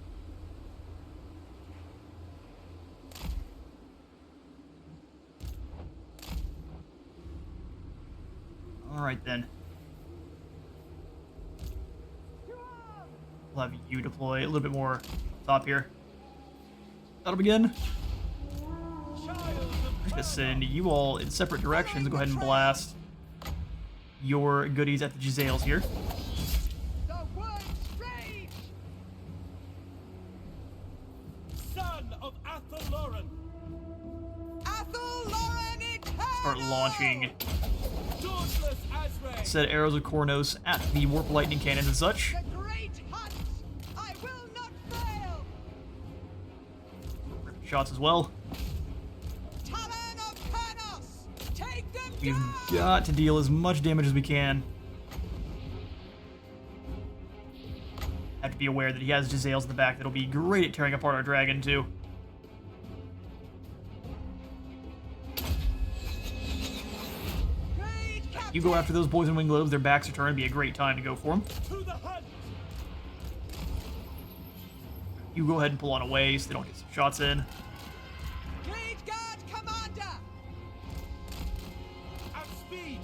Alright then. We'll have you deploy a little bit more top here. That'll begin. I'm gonna send you all in separate directions. Go ahead and blast your goodies at the Giselles here. The world's rage! Son of Athelloren. Athelloren eternal! Start launching Dauntless Azrael. said arrows of Kornos at the warp lightning cannons and such. The great hunt! I will not fail! Shots as well. Talon of Pernos! Take them We've down! got to deal as much damage as we can. Have to be aware that he has Giselles in the back that'll be great at tearing apart our dragon too. Great captain! You go after those boys in wing globes, their backs are turned, be a great time to go for them. To the hunt. You go ahead and pull on away so they don't get some shots in. Great guard commander! At speed.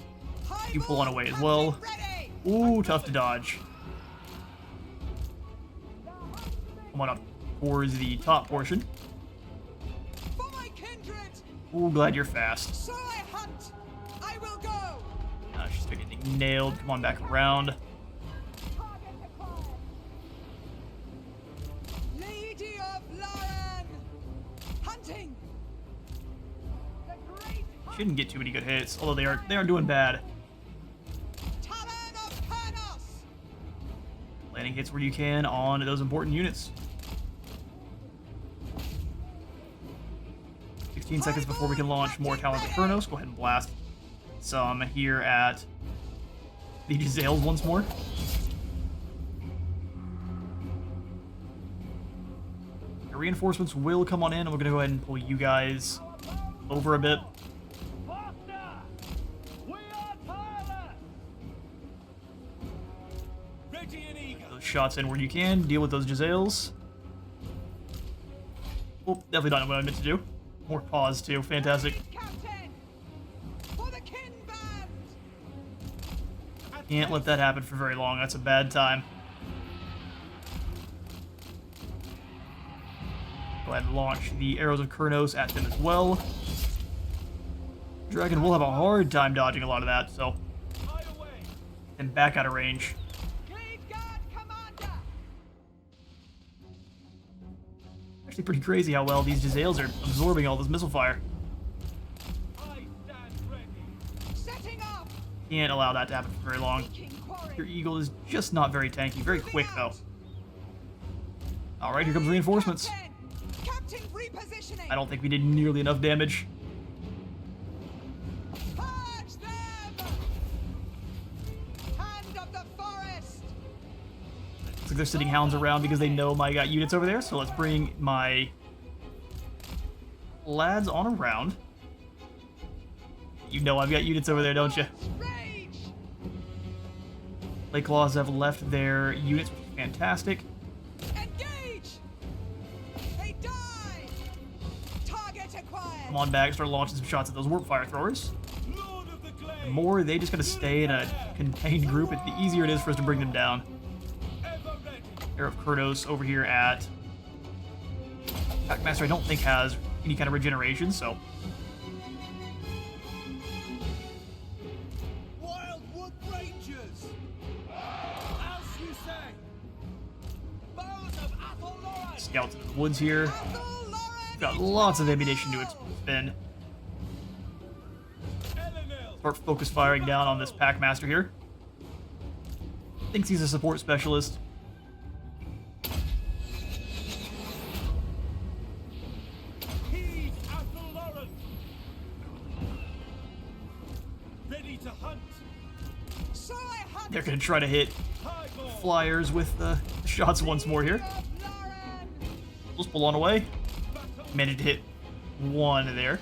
You pull on away as Captain well. ready! Ooh, tough to dodge. Come on up towards the top portion. For my kindred! Ooh, glad you're fast. So I hunt! I will go! She's getting nailed. Come on back around. Lady of Lauren! Hunting! The great Shouldn't get too many good hits, although they are doing bad. Talon of Pernos! Landing hits where you can on those important units. 16 seconds before we can launch more Talons of Chronos. Go ahead and blast some here at the Giselles once more. The reinforcements will come on in, and we're going to go ahead and pull you guys over a bit. Ready and eager. Those shots in where you can. Deal with those Giselles. Oh, definitely not what I meant to do. More pause too. Fantastic. Captain! For the kin band! Can't let that happen for very long. That's a bad time. Go ahead and launch the arrows of Kurnos at them as well. Dragon will have a hard time dodging a lot of that, so. And back out of range. Lead guard commander! Actually pretty crazy how well these Jezzails are absorbing all this missile fire. I stand ready. Setting up! Can't allow that to happen for very long. Seeking quarry. Your Eagle is just not very tanky. Very quick, though. Alright, here comes reinforcements. Captain repositioning! I don't think we did nearly enough damage. Purge them! Hand of the forest! Looks like they're sitting hounds around because they know I got units over there, so let's bring my lads on around. You know I've got units over there, don't you? Rage! Lake Claws have left their units, which is fantastic. Engage! They die! Target acquired! Come on back, start launching some shots at those warp fire throwers. Lord of the Glade. The more they just gotta stay in a contained group, the easier it is for us to bring them down. Ever ready. Arrow of Kurnos over here at Packmaster, I don't think has any kind of regeneration, so Wildwood Rangers. As you say. Bows of Athel-Loran. scouts in the woods here. Athel-Loran Got lots of ammunition to expend. Elenil. Start focus firing down on this Packmaster here. Thinks he's a support specialist. Heed Athel-Loran. Ready to hunt. So I hunt They're gonna try to hit Highball. flyers with the shots once more here. of Loran! Let's pull on away. Managed to hit one there.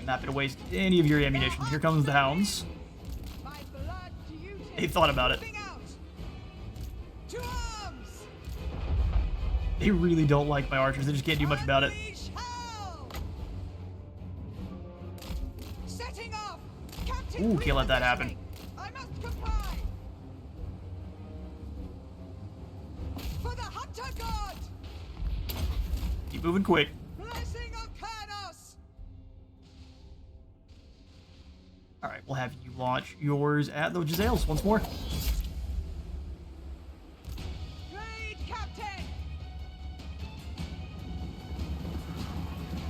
Not gonna waste any of your ammunition. Here comes the hounds. My blood duty They thought about it. moving out. To arms! They really don't like my archers. They just can't do much about it. Unleash hell! Setting off! Captain Ooh, can't let that happen. I must comply! For the hunter god! Keep moving quick. Blessing of Kurnos! Alright, we'll have you launch yours at the Jezzails once more. Raid captain!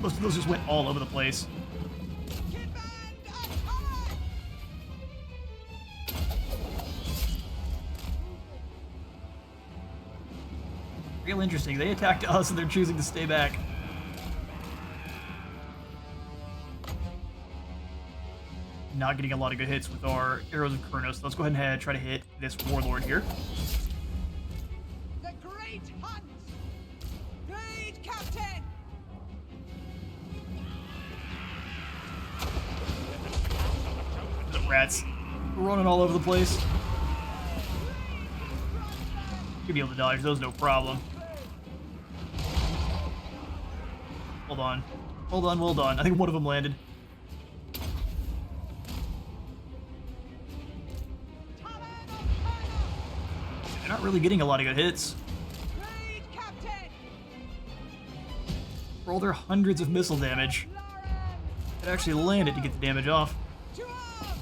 Most of those just went all over the place. Command attack! Real interesting. They attacked us and they're choosing to stay back. Not getting a lot of good hits with our arrows of Kurnos. Let's go ahead and try to hit this warlord here. The great hunt! Raid captain! The rats running all over the place. You'll be able to dodge those, no problem. Hold on. Hold on, well done. I think one of them landed. They're not really getting a lot of good hits. Raid captain! For all their hundreds of missile damage, Loran! it actually landed to get the damage off. To arms!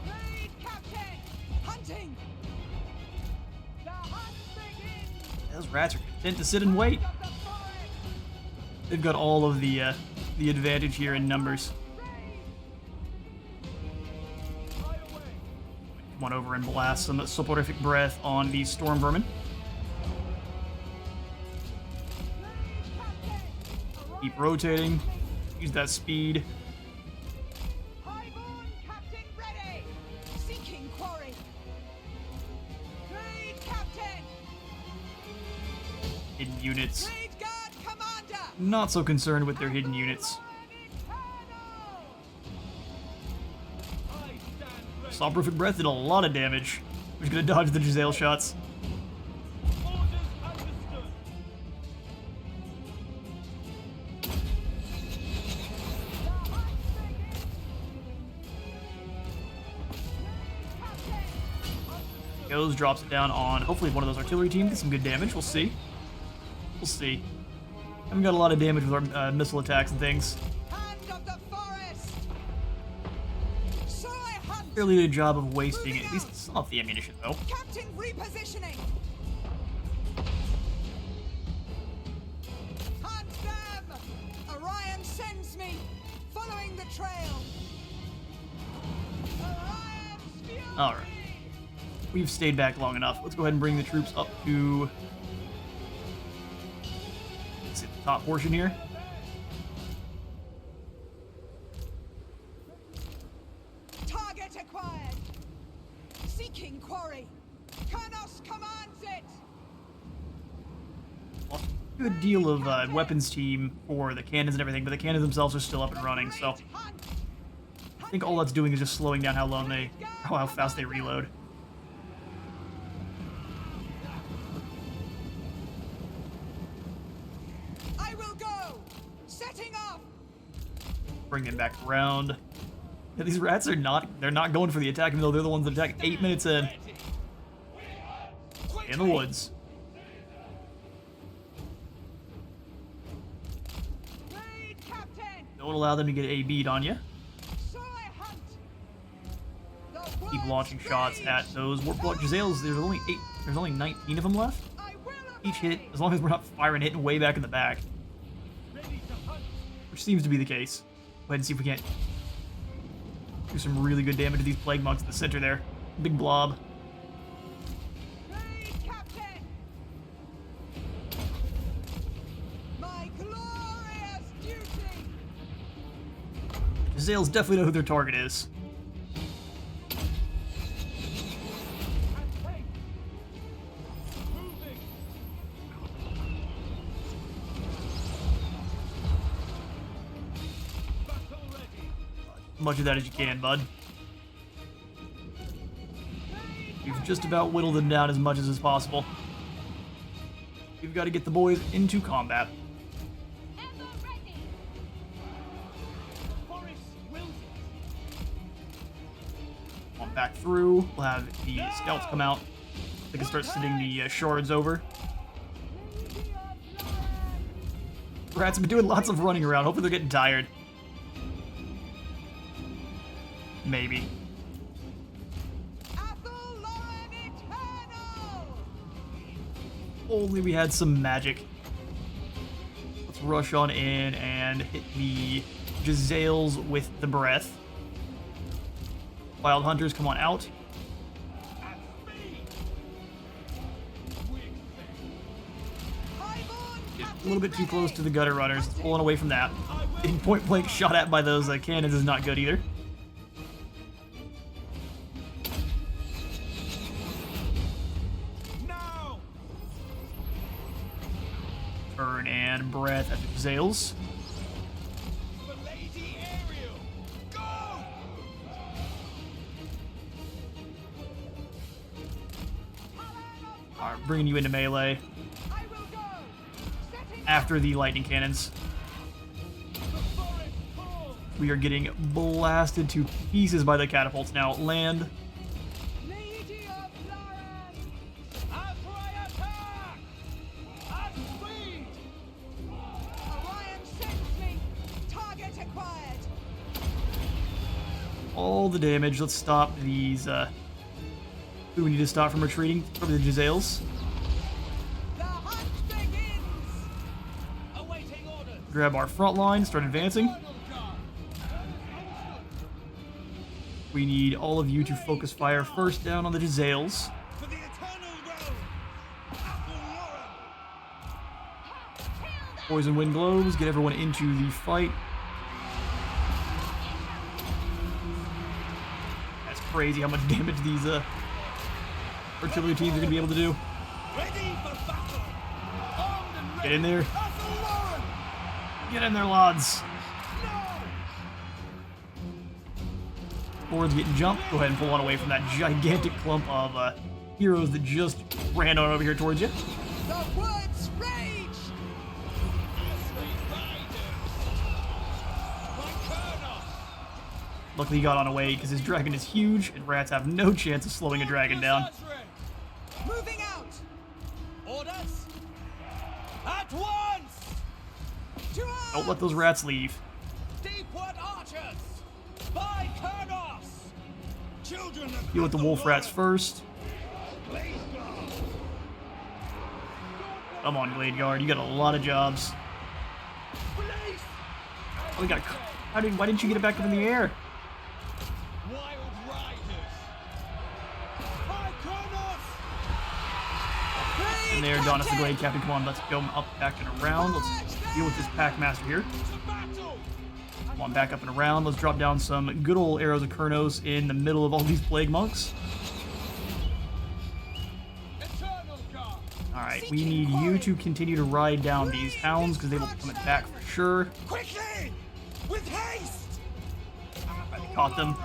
Raid captain! Hunting! The hunt begins! Those rats are content to sit and wait. Of the forest! They've got all of the advantage here in numbers. Raid! Come on over and blast some soporific breath on the storm vermin. Raid captain! Keep rotating. Use that speed. Highborn captain ready! Seeking quarry! Raid captain! Hidden units. Raid guard commander! Not so concerned with their hidden units. Loran Eternal! Soporific Breath did a lot of damage. We're just gonna dodge the Giselle shots. Orders understood. Goes, drops it down on hopefully one of those artillery teams. Get some good damage. We'll see. We'll see. Haven't got a lot of damage with our missile attacks and things. Hand of the forest. So I hunt. Fairly good job of wasting it. At least some of the ammunition, though. Captain repositioning. Hunt them. Orion sends me. Following the trail. Orion's fury. All right. We've stayed back long enough. Let's go ahead and bring the troops up to, let's see, the top portion here. Target acquired. Seeking quarry. Kanos commands it. Well, good deal of weapons team for the cannons and everything, but the cannons themselves are still up and running, so Hunt. I think all that's doing is just slowing down how fast they reload. I will go. Setting off. Bring it back around. Yeah, these rats are they're not going for the attack, even though they're the ones that attack 8 minutes in. In the woods. Raid, Captain. Don't allow them to get a bead on you. So I hunt. The Keep world's launching shots at those Warplock Giselles. There's only 19 of them left. I will Each obey. hit, as long as we're not firing hitting way back in the back, Ready to hunt. which seems to be the case. Go ahead and see if we can't do some really good damage to these plague monks in the center there. Big blob. Raid, Captain. My glorious duty. Giselles definitely know who their target is. And take. Moving. Battle ready. As much of that as you can, bud. You've just about whittled them down as much as is possible. We've got to get the boys into combat. Forest wills it. On back through. We'll have the scouts come out. They can start sending the shards over. Rats have been doing lots of running around. Hopefully they're getting tired. Maybe. Athel Lauren Eternal. Only we had some magic. Let's rush on in and hit the Giselles with the breath. Wild Hunters, come on out. Highborn A Captain little bit too ready. close to the gutter runners. Pulling away from that. Getting point blank shot at by those cannons is not good either. Now. Turn and breath at the Giselles. For Lady Ariel. Go. Alright, bringing you into melee I will go. Setting after the lightning cannons. The forest falls. We are getting blasted to pieces by the catapults now. Land. Lady of Lauren. As I attack. At speed. Orion sends me. Target acquired. All the damage. Let's stop these. Who we need to stop from retreating? Probably the Giselles. The hunt begins. Awaiting orders. Grab our front line. Start advancing. Final charge. We need all of you to focus fire first down on the Giselles. For the eternal realm. Athel Lauren. Poison wind globes. Get everyone into the fight. That's crazy how much damage these artillery teams are going to be able to do. Ready for battle. Armed and ready. Get in there. Athel Lauren. Get in there, lads. No. Lords getting jumped. Go ahead and pull on away from that gigantic clump of heroes that just ran on over here towards you. The woods rage! Luckily he got on away because his dragon is huge and rats have no chance of slowing a dragon down. Moving out! Orders! At once! To arms! Don't let those rats leave. Deepwood archers! By Kurnos! Children of Deal with the wolf rats first. Come on, Glade Guard, you got a lot of jobs. Oh, we got. Why didn't you get it back up in the air? Wild riders! By Kurnos! And there, Donis the Glade Captain. Come on, let's go up, back, and around. Let's deal with this pack master here. To battle! Come on, back up and around. Let's drop down some good old arrows of Kurnos in the middle of all these plague monks. Eternal guard! Alright, we need you to continue to ride down these hounds because they will be coming back for sure. Quickly! With haste! We caught them.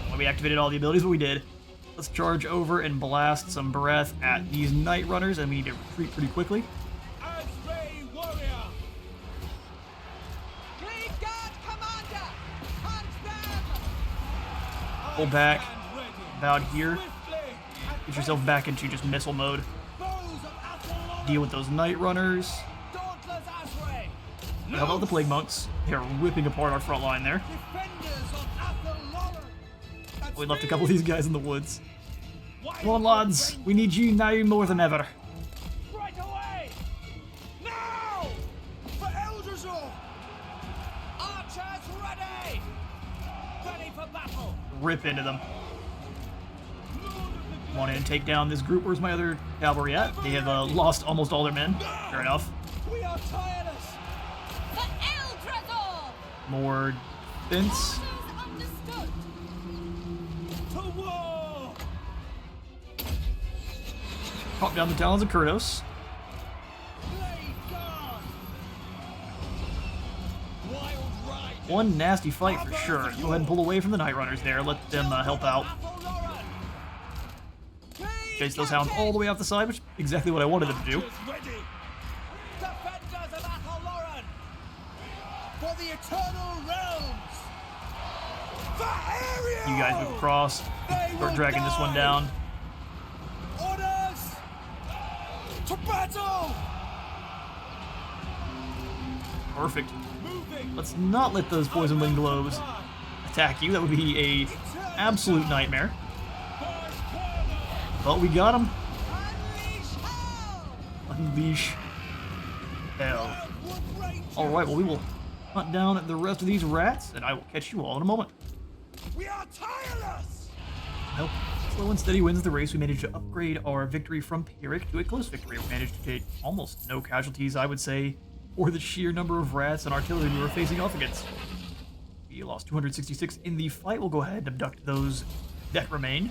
Well, we activated all the abilities, but we did. Let's charge over and blast some breath at these Night Runners, and we need to retreat pretty quickly. Asray warrior! Glade Guard Commander! Hunt them! Pull back, Stand ready. about here. Swiftly and Get yourself back into just missile mode. bows of Athelon! Deal with those Night Runners. Dauntless Asray! How about the Plague Monks? They're ripping apart our front line there. Defenders of Athelon! We left a couple of these guys in the woods. Come on, lads. We need you now more than ever. Right away! Now! For Elderzor! Archers ready! Ready for battle! Rip into them. Come on in and take down this group. Where's my other cavalry at? They have lost almost all their men. Fair enough. We are tireless! For Eldrazor! More defense. Orders understood. To war! Chop down the talons of Kurnos. Blade guard! Wild ride! One nasty fight for sure. Go ahead and pull away from the Night Runners there. Let them help out. Chase those hounds all the way off the side, which is exactly what I wanted them to do. Ready! Defenders of Athelon! For the eternal realms! For Orion! You guys move across. Start dragging this one down. Orders! To battle! Perfect. Moving! Let's not let those poison wing globes attack you. That would be a absolute nightmare. But we got him. Unleash hell! Unleash hell. Alright, well, we will hunt down the rest of these rats, and I will catch you all in a moment. We are tireless! Nope. Slow and steady wins the race. We managed to upgrade our victory from Pyrrhic to a close victory. We managed to take almost no casualties, I would say, for the sheer number of rats and artillery we were facing off against. We lost 266 in the fight. We'll go ahead and abduct those that remain.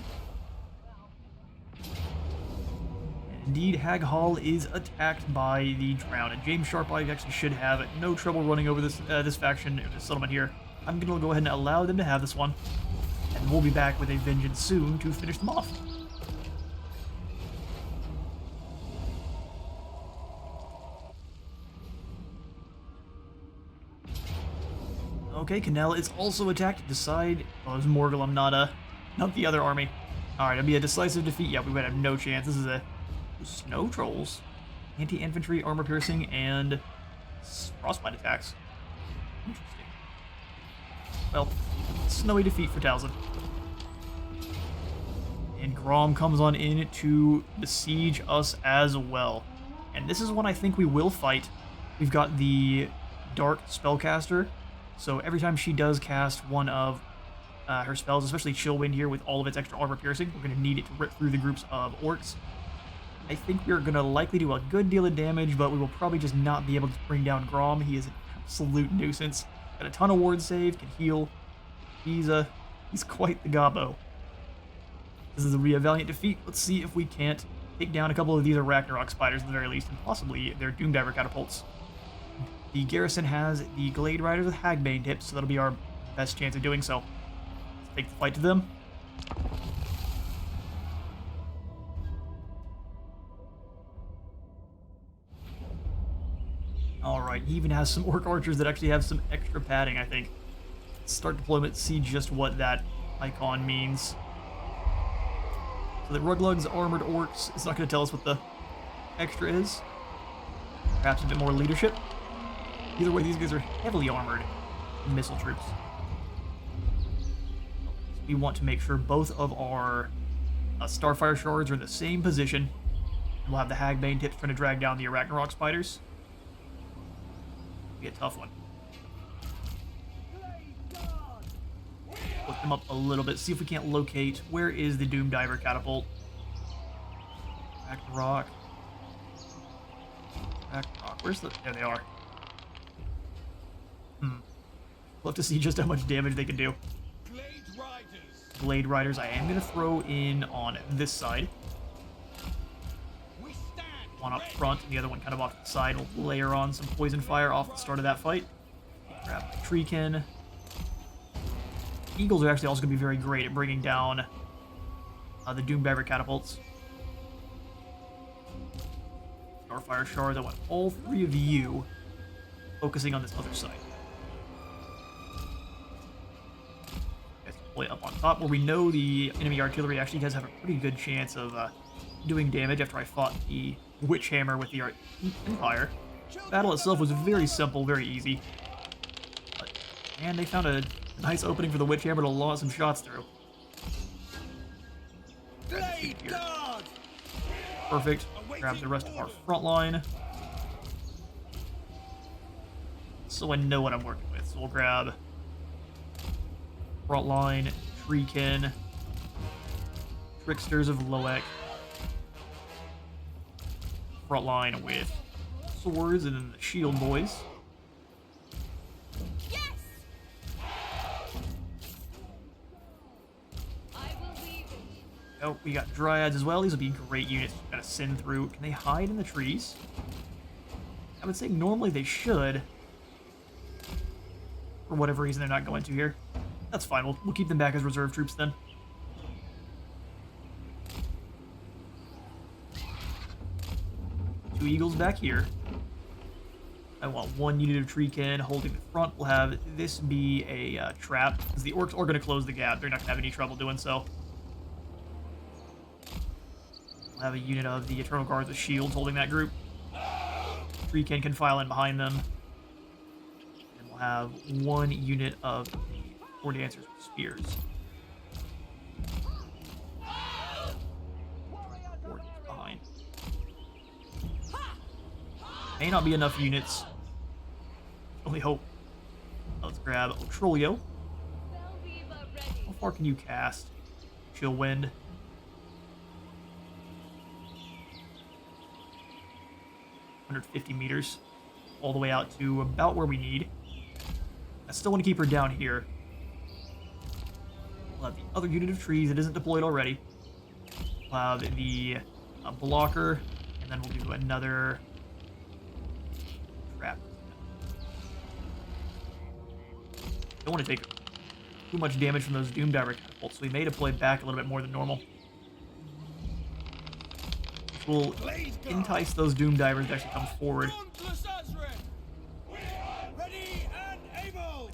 Indeed, Hag Hall is attacked by the Drowned, and James Sharpeye actually should have no trouble running over this faction, this settlement here. I'm going to go ahead and allow them to have this one, and we'll be back with a vengeance soon to finish them off. Okay, Canal is also attacked. Decide. Oh, it was Morgulum, not the other army. Alright, it'll be a decisive defeat. Yeah, we would have no chance. This is a Snow Trolls. Anti-infantry, armor piercing, and frostbite attacks. Interesting. Well, snowy defeat for Talzin. And Grom comes on in to besiege us as well. And this is one I think we will fight. We've got the Dark Spellcaster, so every time she does cast one of her spells, especially Chillwind here with all of its extra armor piercing, we're going to need it to rip through the groups of orcs. I think we're going to likely do a good deal of damage, but we will probably just not be able to bring down Grom. He is an absolute nuisance. Got a ton of ward save, can heal. He's quite the gobbo. This is a valiant defeat. Let's see if we can't take down a couple of these Ragnarok spiders at the very least, and possibly their Doomdiver catapults. The garrison has the Glade Riders with Hagbane tips, so that'll be our best chance of doing so. Let's take the fight to them. Alright, he even has some orc archers that actually have some extra padding, I think. Start deployment, see just what that icon means. So the Ruglug's armored orcs, it's not going to tell us what the extra is. Perhaps a bit more leadership. Either way, these guys are heavily armored missile troops. So we want to make sure both of our Starfire shards are in the same position. And we'll have the Hagbane tips trying to drag down the Arachnarok spiders. It'll be a tough one. Look them up a little bit, see if we can't locate where is the Doom Diver catapult. Ragnarok. Where's the... There they are. We'll have to see just how much damage they can do. Blade Riders I am going to throw in on this side. One up front and the other one kind of off to the side. We'll layer on some Poison Fire off the start of that fight. Grab the Treekin. Eagles are actually also going to be very great at bringing down the Doom Diver catapults. Starfire shards, I want all three of you focusing on this other side. Guys deploy up on top where we know the enemy artillery actually does have a pretty good chance of doing damage after I fought the Witch Hammer with the Empire. Battle itself was very simple, very easy. But, man, they found a nice opening for the Witch Hammer to launch some shots through. Perfect. Grab the rest of our front line. So I know what I'm working with. So we'll grab front line, Treekin, Tricksters of Loek, front line with swords, and then the shield boys. Oh, we got Dryads as well. These will be great units to kind of send through. Can they hide in the trees? I would say normally they should. For whatever reason, they're not going to here. That's fine. We'll keep them back as reserve troops then. Two Eagles back here. I want one unit of Treekin holding the front. We'll have this be a trap, because the orcs are going to close the gap. They're not going to have any trouble doing so. We'll have a unit of the Eternal Guards with shields holding that group. Treekin can file in behind them. And we'll have one unit of the War Dancers with spears. Behind. May not be enough units. Only hope. Let's grab Otrolio. How far can you cast? Chill Wind. 150 meters, all the way out to about where we need. I still want to keep her down here. We'll have the other unit of trees that isn't deployed already. We'll have the blocker, and then we'll do another trap. Don't want to take too much damage from those Doom Diver catapults, so we may deploy back a little bit more than normal. Will entice those Doom Divers to actually come forward.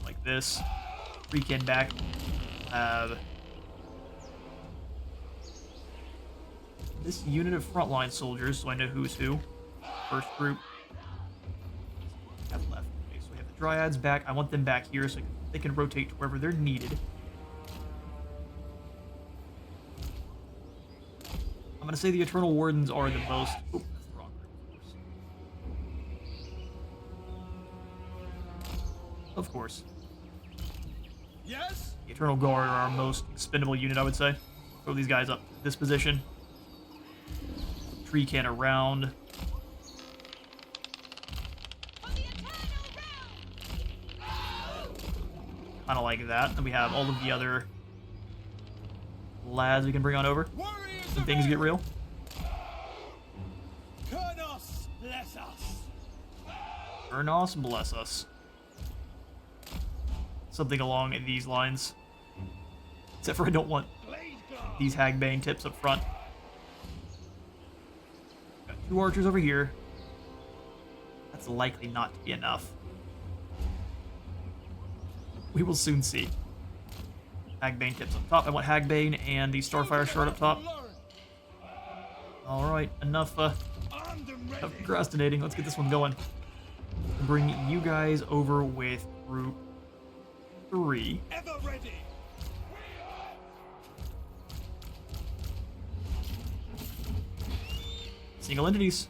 Like this. Treekin back. Have this unit of frontline soldiers, so I know who's who. First group. Have left. Okay, so we have the Dryads back. I want them back here so they can rotate to wherever they're needed. I'm going to say the Eternal Wardens are the most... Oh, that's the wrong group, of course. Yes? The Eternal Guard are our most expendable unit, I would say. Throw these guys up to this position. Treekin around. Kind of like that. Then we have all of the other lads we can bring on over. When things get real. Kurnos, bless us. Kurnos, bless us. something along these lines. Except for I don't want these Hagbane tips up front. Got 2 archers over here. That's likely not to be enough. We will soon see. Hagbane tips up top. I want Hagbane and the Starfire Shard up top. Alright, enough procrastinating. Let's get this one going. Bring you guys over with group 3. Ever ready. Single entities.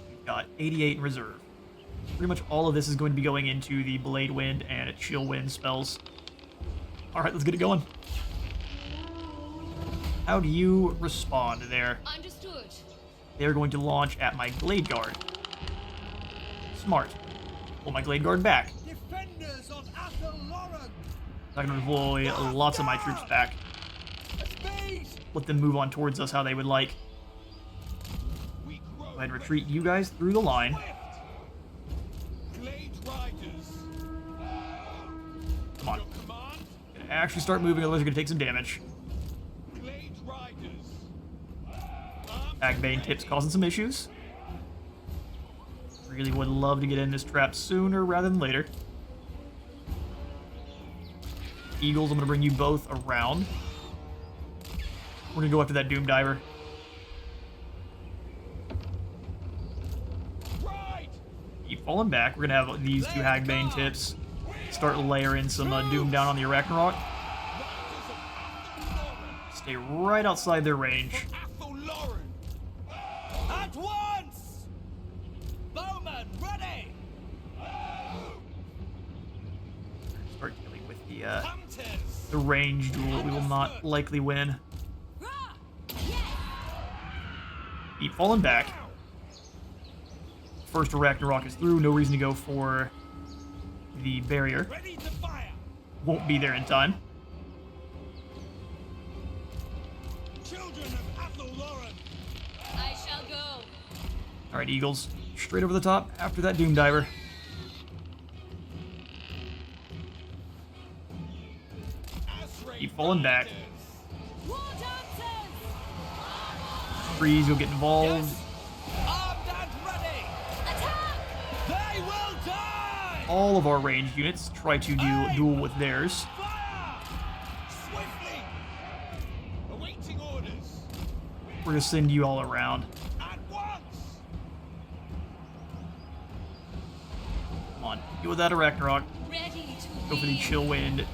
We've got 88 in reserve. Pretty much all of this is going to be going into the Blade Wind and Chill Wind spells. Alright, let's get it going. How do you respond there? Understood. They're going to launch at my Glade Guard. Smart. Pull my Glade Guard back. Defenders of Athelloren. I'm going to deploy lots of my troops back. Let them move on towards us how they would like. Go ahead and retreat you guys through the line. Glade Riders. Come on. Your command. Gonna actually start moving, otherwise you're going to take some damage. Glade Riders. Hagbane tips causing some issues. Really would love to get in this trap sooner rather than later. Eagles, I'm going to bring you both around. We're going to go after that Doom Diver. Right. Keep falling back. We're going to have these 2 Hagbane tips. Start layering some Doom down on the Arachnarok. Stay right outside their range. Athelloren. At once. Bowman ready. Start dealing with Hunters. the range duel that we will not likely win. Keep falling back. First Arachnarok is through. No reason to go for the barrier. Ready to fire. Won't be there in time. Children of Athelloren. I shall go. Alright, Eagles. Straight over the top after that Doom Diver. Keep falling back. War dancers! Freeze, you'll get involved. Armed and ready. Attack! They will die. All of our ranged units try to do duel with theirs. Fire. Swiftly. Awaiting orders. We're gonna send you all around. At once. Come on, deal with that Arachnarok. Ready to Go for the lead. Chill Wind.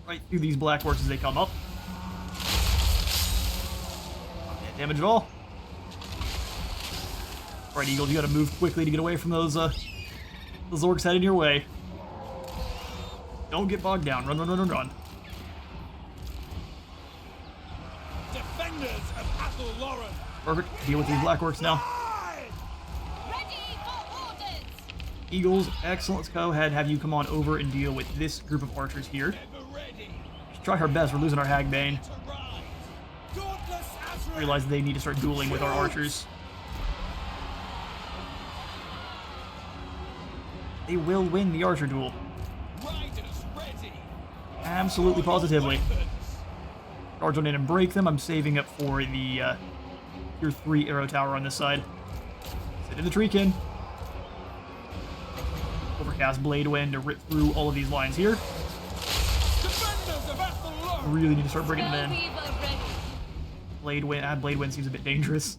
Right through these Blackworks as they come up. Not that damage at all. Alright, Eagles, you gotta move quickly to get away from those orcs heading your way. Don't get bogged down. Run, run, run, run, run. Defenders of Athelloren. Perfect. Deal with these Blackworks now. Ready for orders! Eagles, excellent. Let's go ahead and have you come on over and deal with this group of archers here. Ever ready. Let's try our best. We're losing our Hagbane. To ride. Dauntless Azrael. Realize they need to start dueling with our archers. They will win the archer duel. Riders ready. Absolutely positively. Weapons. Charge on in and break them. I'm saving up for the tier 3 arrow tower on this side. Sit in the treekin. Overcast Blade Wind to rip through all of these lines here. Defenders of Athelloren. Really need to start bringing them in. Spellweaver ready. Blade Wind seems a bit dangerous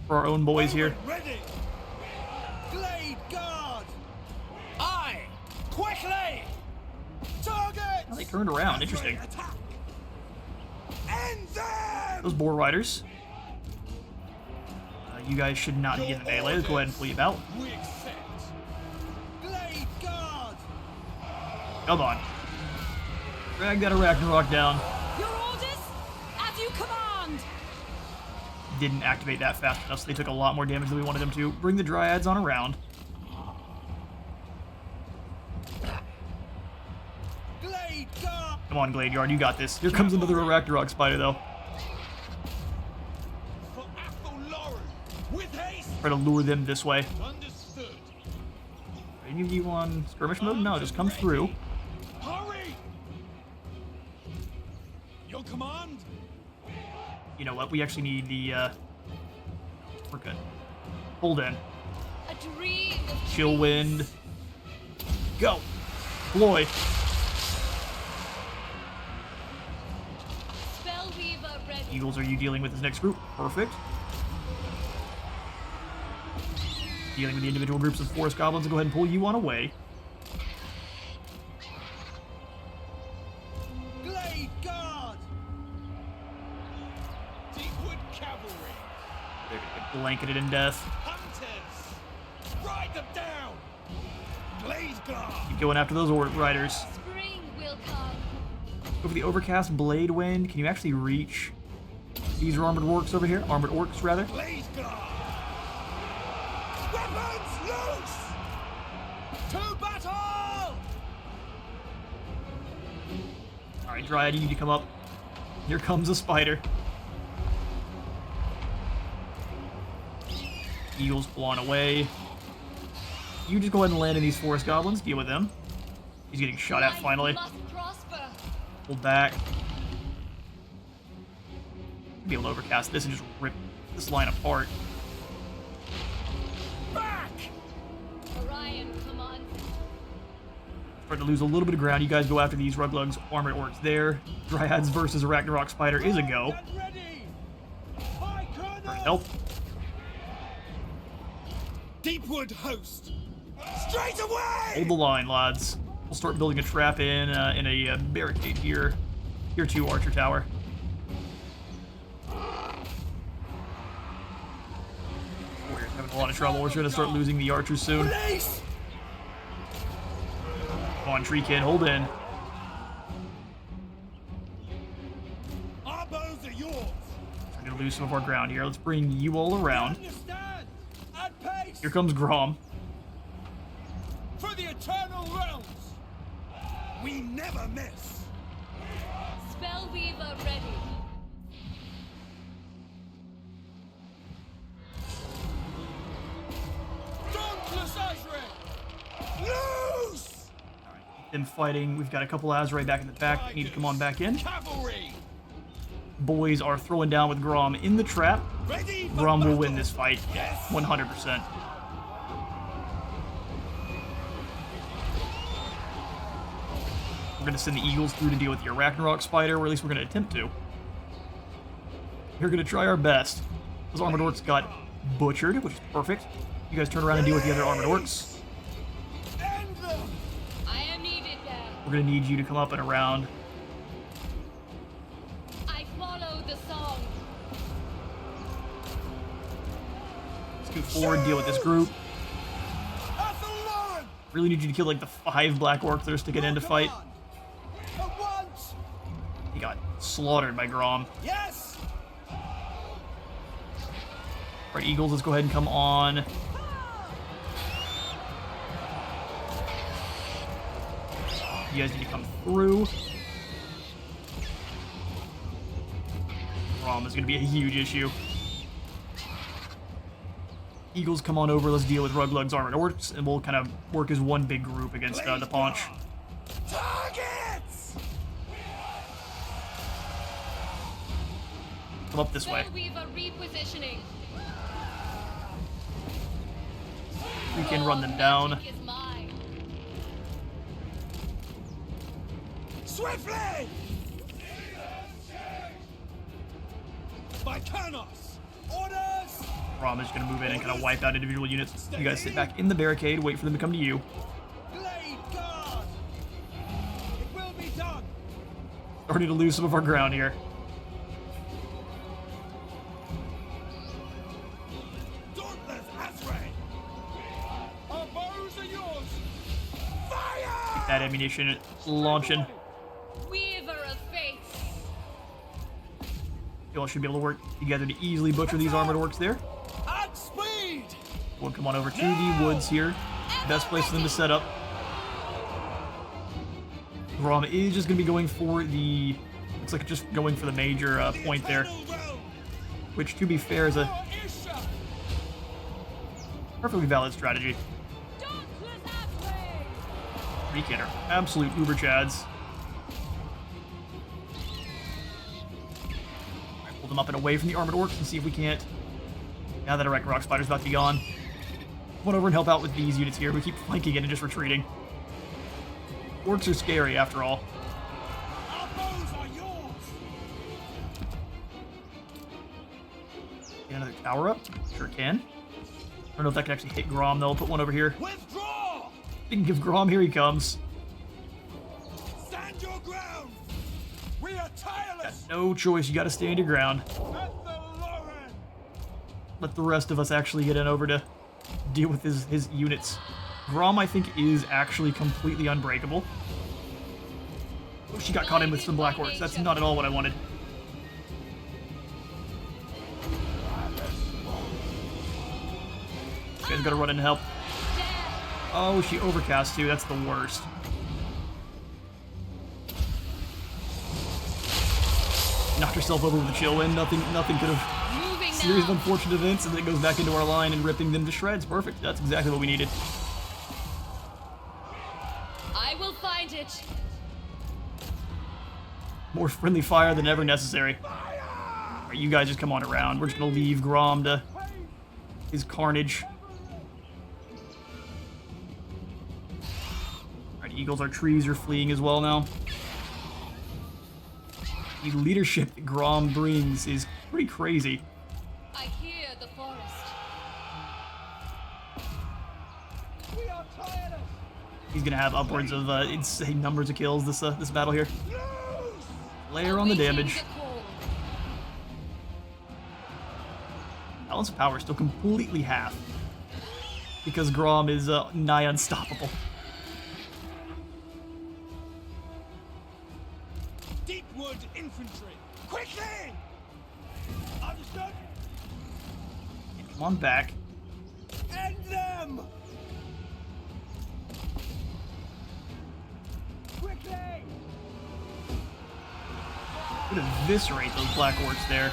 for our own boys here. Ready. Glade guard. Aye. Quickly. Target. Oh, they turned around. Interesting. Attack. End them. Those Boar Riders. You guys should not be in the melee. Let's go ahead and flee about. We accept. Glade guard. Come on. Drag that Arachnarok down. Your orders? As you command! Didn't activate that fast enough, so they took a lot more damage than we wanted them to. Bring the Dryads on around. Glade guard. Come on, Glade Guard, you got this. Here comes another Arachnarok Spider, though. For Athelloren. With haste. Try to lure them this way. Understood. any of you on skirmish mode? No, just come through. Hurry! Your command? You know what? We actually need the. We're good. Hold in. A dream of Chill wind. Go. Floyd. Spellweaver ready. Eagles, are you dealing with this next group? Perfect. Dealing with the individual groups of forest goblins, I'll go ahead and pull you on away. Glade guard! Deepwood cavalry! They're gonna get blanketed in death. Hunters! Ride them down! Glade guard! Keep going after those orc riders. Spring will come. Go for the overcast blade wind. Can you actually reach these armored orcs over here? Armored orcs, rather. Glade guard! Weapons loose! To battle! Alright, Dryad, you need to come up. Here comes a spider. Eagles blown away. You just go ahead and land in these forest goblins. Deal with them. He's getting shot at Life finally. must prosper. Pull back. Be able to overcast this and just rip this line apart. Back! Orion commands. Starting to lose a little bit of ground. You guys go after these Ruglugs, armored orcs there. Dryads versus a Ragnarok spider is a go. Get ready! My colonel! Help. Deepwood host! Straight away! Hold the line, lads. We'll start building a trap in a barricade here. Tier 2 archer tower. Warriors having a lot of trouble. We're going to start losing the archers soon. Police! Come on, Tree Kid, hold in. Our bows are yours! We're going to lose some of our ground here. Let's bring you all around. Understand? At pace! Here comes Grom. For the eternal realms! We never miss! Spellweaver ready. Dauntless Azrael! Loose! Them fighting. We've got a couple Azrai back in the back that need to come on back in. Cavalry! Boys are throwing down with Grom in the trap. Ready for Grom will battle. win this fight. Yes. 100%. We're going to send the Eagles through to deal with the Ragnarok spider, or at least we're going to attempt to. We're going to try our best. Those armored orcs got butchered, which is perfect. You guys turn around and deal with the other armored orcs. End them! I am needed there. We're going to need you to come up and around. I follow the song. Let's go forward, deal with this group. Athelon! Really need you to kill like the 5 black orcs that are sticking in to fight. At once! He got slaughtered by Grom. Yes! Alright, Eagles, let's go ahead and come on. You guys need to come through. Grom is going to be a huge issue. Eagles, come on over. Let's deal with Ruglugs, armored orcs, and we'll kind of work as one big group against the Paunch. Targets! Come up this way. Spellweaver repositioning. We can run them down. Magic is mine. Swiftly! By Kanos! Orders! Grom is going to move in and kind of wipe out individual units. You guys sit back in the barricade, wait for them to come to you. Glade guard! It will be done! Starting to lose some of our ground here. Dauntless Azrael! Our bows are yours! Fire! That ammunition launching. Weaver of fates. You all should be able to work together to easily butcher these armored orcs there. At speed! We'll come on over to the woods here. Best place for them to set up. Grom is just going to be going for the... Looks like just going for the major point there. Which, to be fair, is a perfectly valid strategy. Dauntless Azrael. Recon are absolute uber chads. Alright, pull them up and away from the armored orcs and see if we can't. Now that our rock spider's about to be gone. Run over and help out with these units here. We keep flanking it and just retreating. Orcs are scary after all. Our bows are yours. Get another tower up? Sure can. I don't know if that can actually hit Grom though. I'll put one over here. Withdraw. Think of Grom, here he comes. Stand your ground. We are tireless. No choice, you gotta stand your ground. At the Lauren. Let the rest of us actually get in over to deal with his units. Grom, I think, is actually completely unbreakable. Oh, she got caught in with some black orcs. That's not at all what I wanted. You guys gotta run in and help. Oh, she overcast too. That's the worst. Knocked herself over with a chill wind. Nothing could have. Moving Series of now. unfortunate events, and then it goes back into our line and ripping them to shreds. Perfect. That's exactly what we needed. I will find it. More friendly fire than ever necessary. Alright, you guys just come on around. We're just gonna leave Grom to his carnage. Alright, eagles, our trees are fleeing as well now. The leadership that Grom brings is pretty crazy. I hear the forest. We are tireless. He's gonna have upwards of insane numbers of kills this battle here. Loose. Layer on the Awaiting damage. the call. Balance of power is still completely half. Because Grom is nigh unstoppable. Deepwood infantry. Quickly. Understood. Come on back. End them. Quickly. Would eviscerate those black orcs there.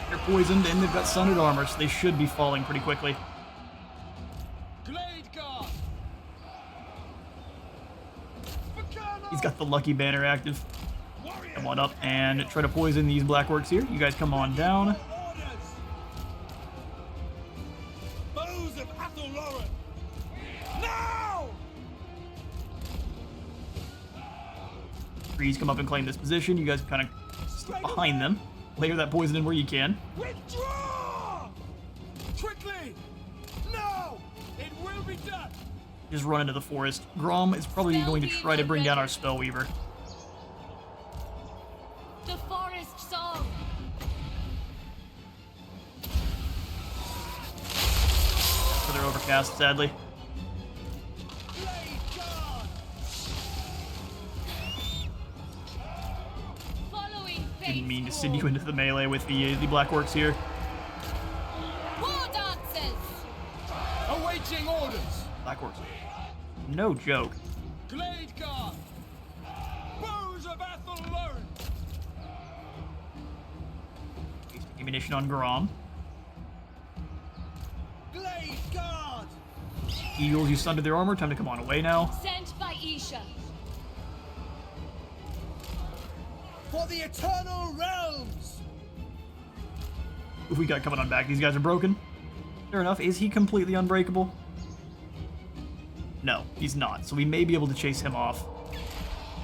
They're poisoned and they've got sundered armor, so they should be falling pretty quickly. Glade guard. He's got the lucky banner active. Warrior. Come on up and try to poison these black orcs here. You guys come on down. Orders. Bows of Athel Lauren. Now. Trees come up and claim this position. You guys kind of stick behind them. Layer that poison in where you can. Withdraw. Quickly. No. It will be done. Just run into the forest. Grom is probably going to try to bring down our Spellweaver. The forest song. Further overcast, sadly. Glade guard. Following Didn't mean to fate's send you call. into the melee with the black orcs here. War dances. Awaiting orders. Black orcs. No joke. Glade guard. Bows of Athel Lauren. Ammunition on Grom. Glade guard. Eagles, you sundered their armor. Time to come on away now. Sent by Isha. For the eternal realms. Who we got coming on back? These guys are broken. Fair enough. Is he completely unbreakable? No, he's not. So we may be able to chase him off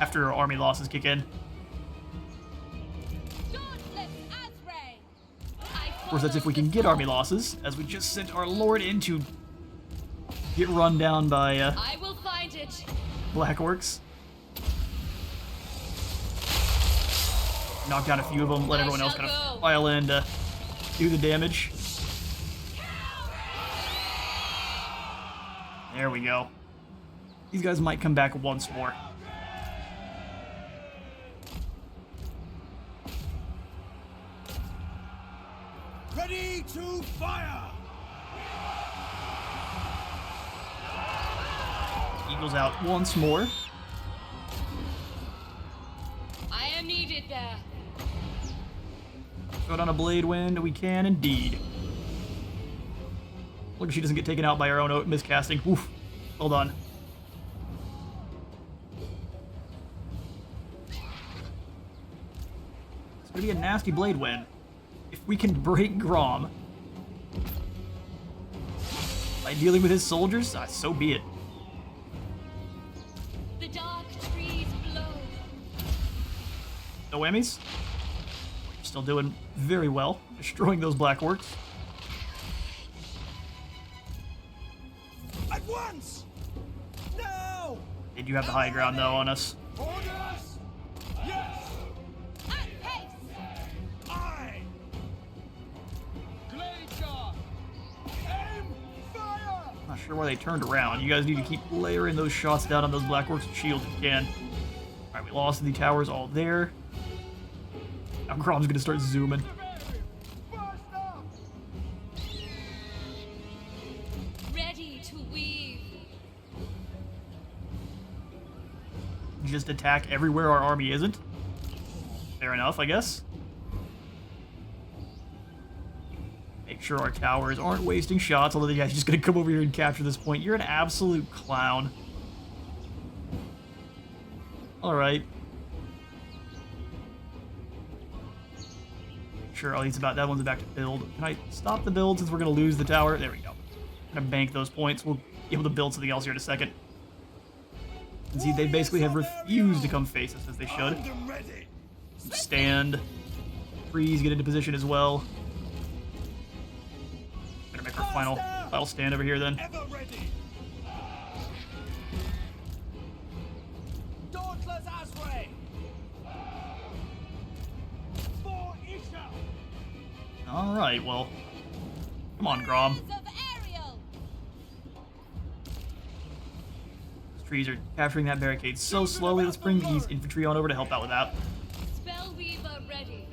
after our army losses kick in. Dauntless Azrael. Of course, that's if we can get army losses, as we just sent our lord in to get run down by I will find it. black orcs. Knock down a few of them, let everyone else kind of file in to do the damage. There we go. These guys might come back once more. Ready to fire. Eagles out once more. I am needed there. Go down a blade wind, we can indeed. Look, she doesn't get taken out by her own miscasting. Oof. Well done. It's gonna be a nasty blade win. If we can break Grom by dealing with his soldiers, so be it. The dark trees blow. No whammies. You're still doing very well, destroying those black orcs. At once! No! They do have the high ground though on us. Orders! Yes! At pace! Aye! Glade guard! Aim! Fire! Not sure why they turned around. You guys need to keep layering those shots down on those black orcs with shields if you can. Alright, we lost the towers all there. Now Grom's gonna start zooming. Burst up! Ready to weave. Just attack everywhere our army isn't. Fair enough, I guess. Make sure our towers aren't wasting shots, although the guy's just gonna come over here and capture this point. You're an absolute clown. Alright. Sure, at least about that one's back to build. Can I stop the build since we're gonna lose the tower? There we go. Gonna bank those points. We'll be able to build something else here in a second. And see, they basically have refused to come face us as they should. Armed and ready! Stand. Freeze, get into position as well. Better make our final stand over here then. Ever ready! Dauntless Asray! For Isha! Alright, well. Come on, Grom. Of Ariel. These trees are capturing that barricade so slowly. Let's bring these infantry on over to help out with that. Spellweaver ready.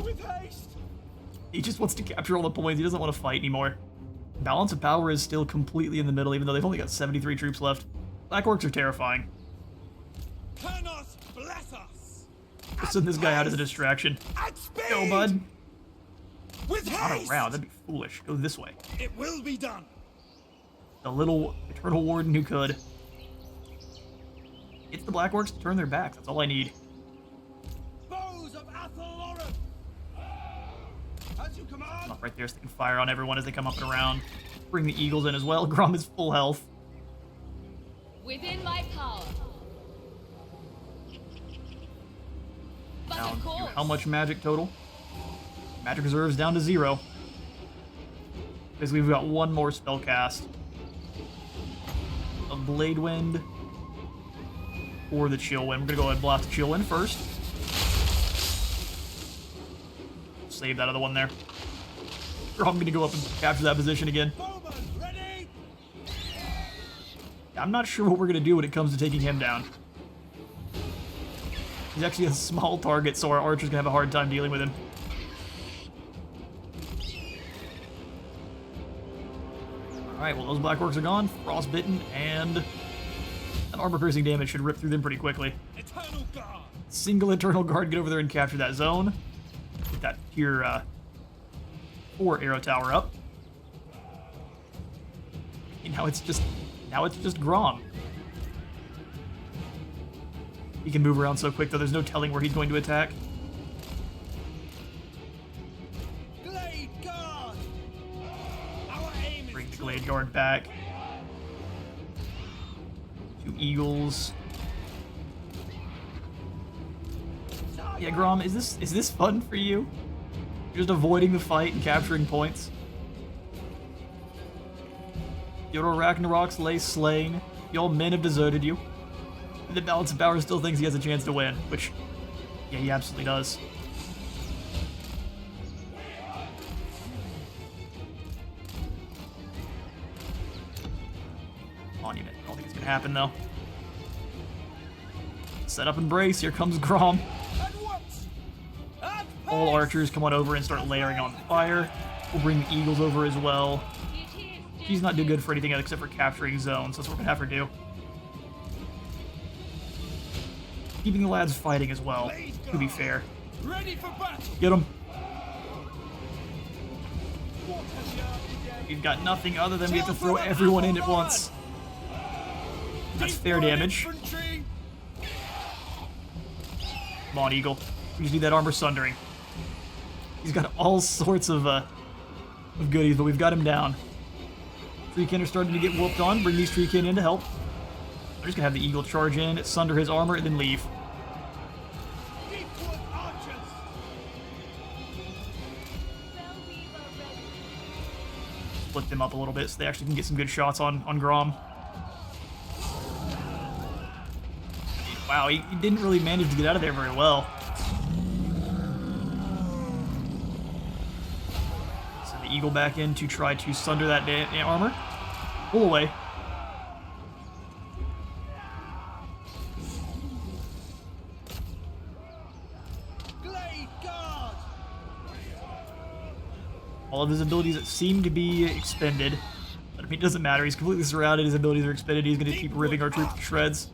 With haste! He just wants to capture all the points. He doesn't want to fight anymore. Balance of power is still completely in the middle, even though they've only got 73 troops left. Black orcs are terrifying. Kernos, bless us! We'll send this guy out as a distraction. At speed! Go, bud. With Not haste! around. That'd be foolish. Go this way. It will be done! The little Eternal Warden who could. Get the Black Orcs to turn their backs. That's all I need. Foes of Athaloran! As you command! Up right there so they can fire on everyone as they come up and around. Bring the Eagles in as well. Grom is full health. Within my power. But Down of to course. how much magic total? Magic reserves down to 0. Basically, we've got one more spell cast. A Blade Wind. Or the Chill Wind. We're gonna go ahead and blast the Chill Wind first. Save that other one there. I'm gonna go up and capture that position again. Bowman, ready! I'm not sure what we're gonna do when it comes to taking him down. He's actually a small target, so our archer's gonna have a hard time dealing with him. Alright, well those black orcs are gone, frostbitten, and that armor-piercing damage should rip through them pretty quickly. Eternal Guard! Single Eternal Guard, get over there and capture that zone. Get that tier 4 arrow tower up. And now it's just Grom. He can move around so quick though, there's no telling where he's going to attack. Glade Guard! Our aim is Bring the true. Glade Guard back. 2 Eagles. Yeah, Grom, is this fun for you? You're just avoiding the fight and capturing points? Yodel Ragnarok's lay slain. Your men have deserted you. And the Balance of Power still thinks he has a chance to win, which, yeah, he absolutely does. Monument. I don't think it's gonna happen though. Set up and brace. Here comes Grom. At once! At All pace! archers come on over and start layering on fire. We'll bring the Eagles over as well. She's not doing good for anything except for capturing zones. That's what we're gonna have her do. Keeping the lads fighting as well, to be fair. Ready for battle! Get them. We've got nothing other than we have to throw everyone in at once. That's fair damage. Come on, Eagle. We just need that armor sundering. He's got all sorts of goodies, but we've got him down. Treekin are starting to get whooped on. Bring these Treekin in to help. I'm just gonna have the Eagle charge in, sunder his armor, and then leave. Split them up a little bit so they actually can get some good shots on Grom. Wow, he didn't really manage to get out of there very well. Send the Eagle back in to try to sunder that armor. Pull away. All of his abilities seem to be expended. But I mean, it doesn't matter. He's completely surrounded. His abilities are expended. He's going to keep ripping our troops to shreds.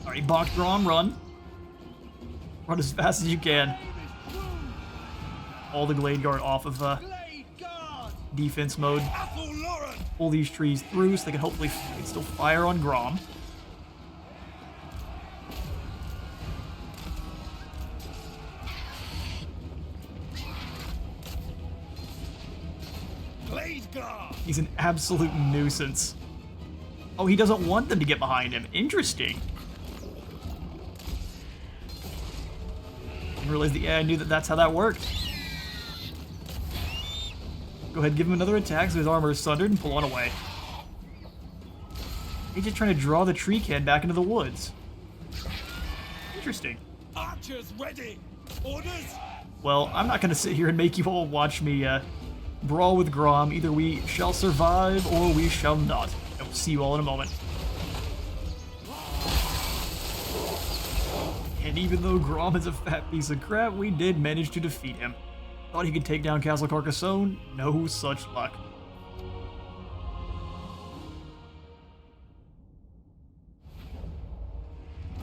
Alright, box Grom, run. Run as fast as you can. All the Glade Guard off of defense mode. Pull these trees through so they can hopefully still fire on Grom. He's an absolute nuisance. Oh, he doesn't want them to get behind him. Interesting. Didn't realize that, yeah, I knew that that's how that worked. Go ahead, give him another attack so his armor is sundered and pull on away. He's just trying to draw the Treekin back into the woods. Interesting. Archers ready. Orders. Well, I'm not going to sit here and make you all watch me brawl with Grom. Either we shall survive or we shall not. I will see you all in a moment. And even though Grom is a fat piece of crap, we did manage to defeat him. Thought he could take down Castle Carcassonne? No such luck.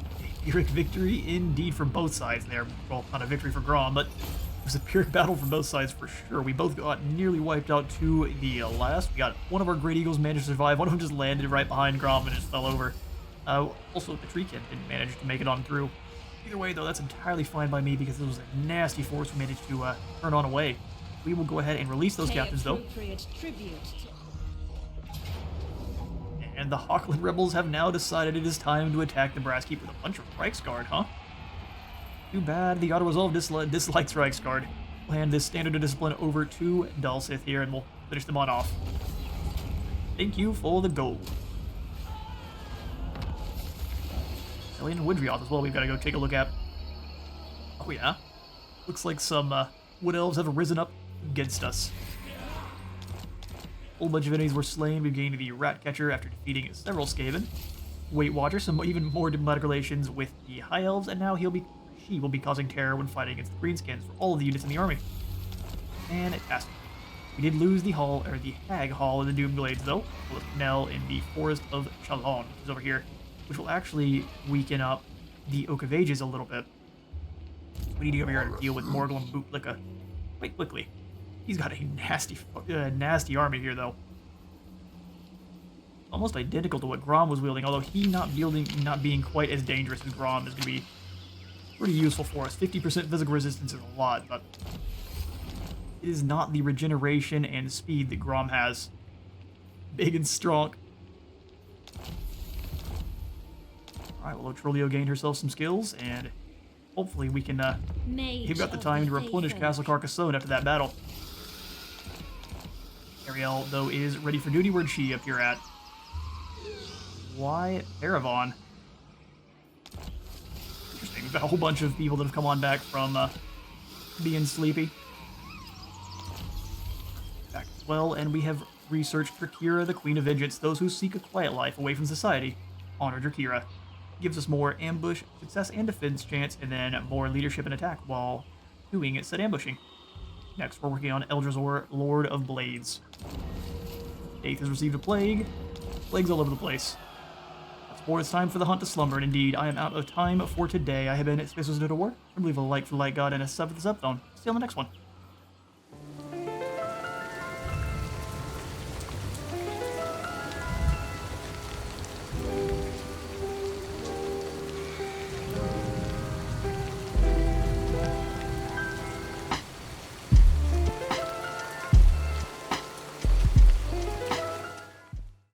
A Pyrrhic victory indeed for both sides there. Well, not a victory for Grom, but it was a Pyrrhic battle for both sides for sure. We both got nearly wiped out to the last. We got one of our Great Eagles managed to survive. One of them just landed right behind Grom and just fell over. Also, the Treekin didn't manage to make it on through. Either way, though, that's entirely fine by me because it was a nasty force we managed to turn on away. We will go ahead and release those captains, though. And the Hawkland rebels have now decided it is time to attack the Brass Keep with a bunch of Reiksguard, huh? Too bad the auto-resolve dislikes Reiksguard. We'll hand this standard of discipline over to Dulcith here, and we'll finish them on off. Thank you for the gold. And Woodrioth as well, we've got to go take a look at. Oh yeah. Looks like some Wood Elves have risen up against us. A whole bunch of enemies were slain. We've gained the Rat Catcher after defeating several Skaven. Weight Watcher, some even more diplomatic relations with the High Elves, and now she will be causing terror when fighting against the Greenskins for all of the units in the army. Fantastic. We did lose the Hag Hall in the Doomblades though. With Nell in the Forest of Chalon, which is over here, which will actually weaken up the Oak of Ages a little bit. We need to go over here and deal with Morgul and Bootlicka quite quickly. He's got a nasty army here, though. Almost identical to what Grom was wielding, although he not being quite as dangerous as Grom is going to be pretty useful for us. 50% physical resistance is a lot, but it is not the regeneration and speed that Grom has. Big and strong. Alright, well, Otrolio gained herself some skills, and hopefully we can give got the time to replenish Castle Carcassonne after that battle. Ariel, though, is ready for duty. Where'd she appear at? Why Paravon? Interesting. We've got a whole bunch of people that have come on back from being sleepy. Back as well, and we have researched Drakira, the Queen of Vengeance. Those who seek a quiet life away from society. Honor Drakira. Gives us more ambush, success, and defense chance, and then more leadership and attack while doing said ambushing. Next, we're working on Eldrasor, Lord of Blades. Daith has received a plague. Plagues all over the place. That's or it's time for the hunt to slumber, and indeed, I am out of time for today. I have been Space Wizard of War. Leave a like for the light god and a sub for the sub zone. See you on the next one.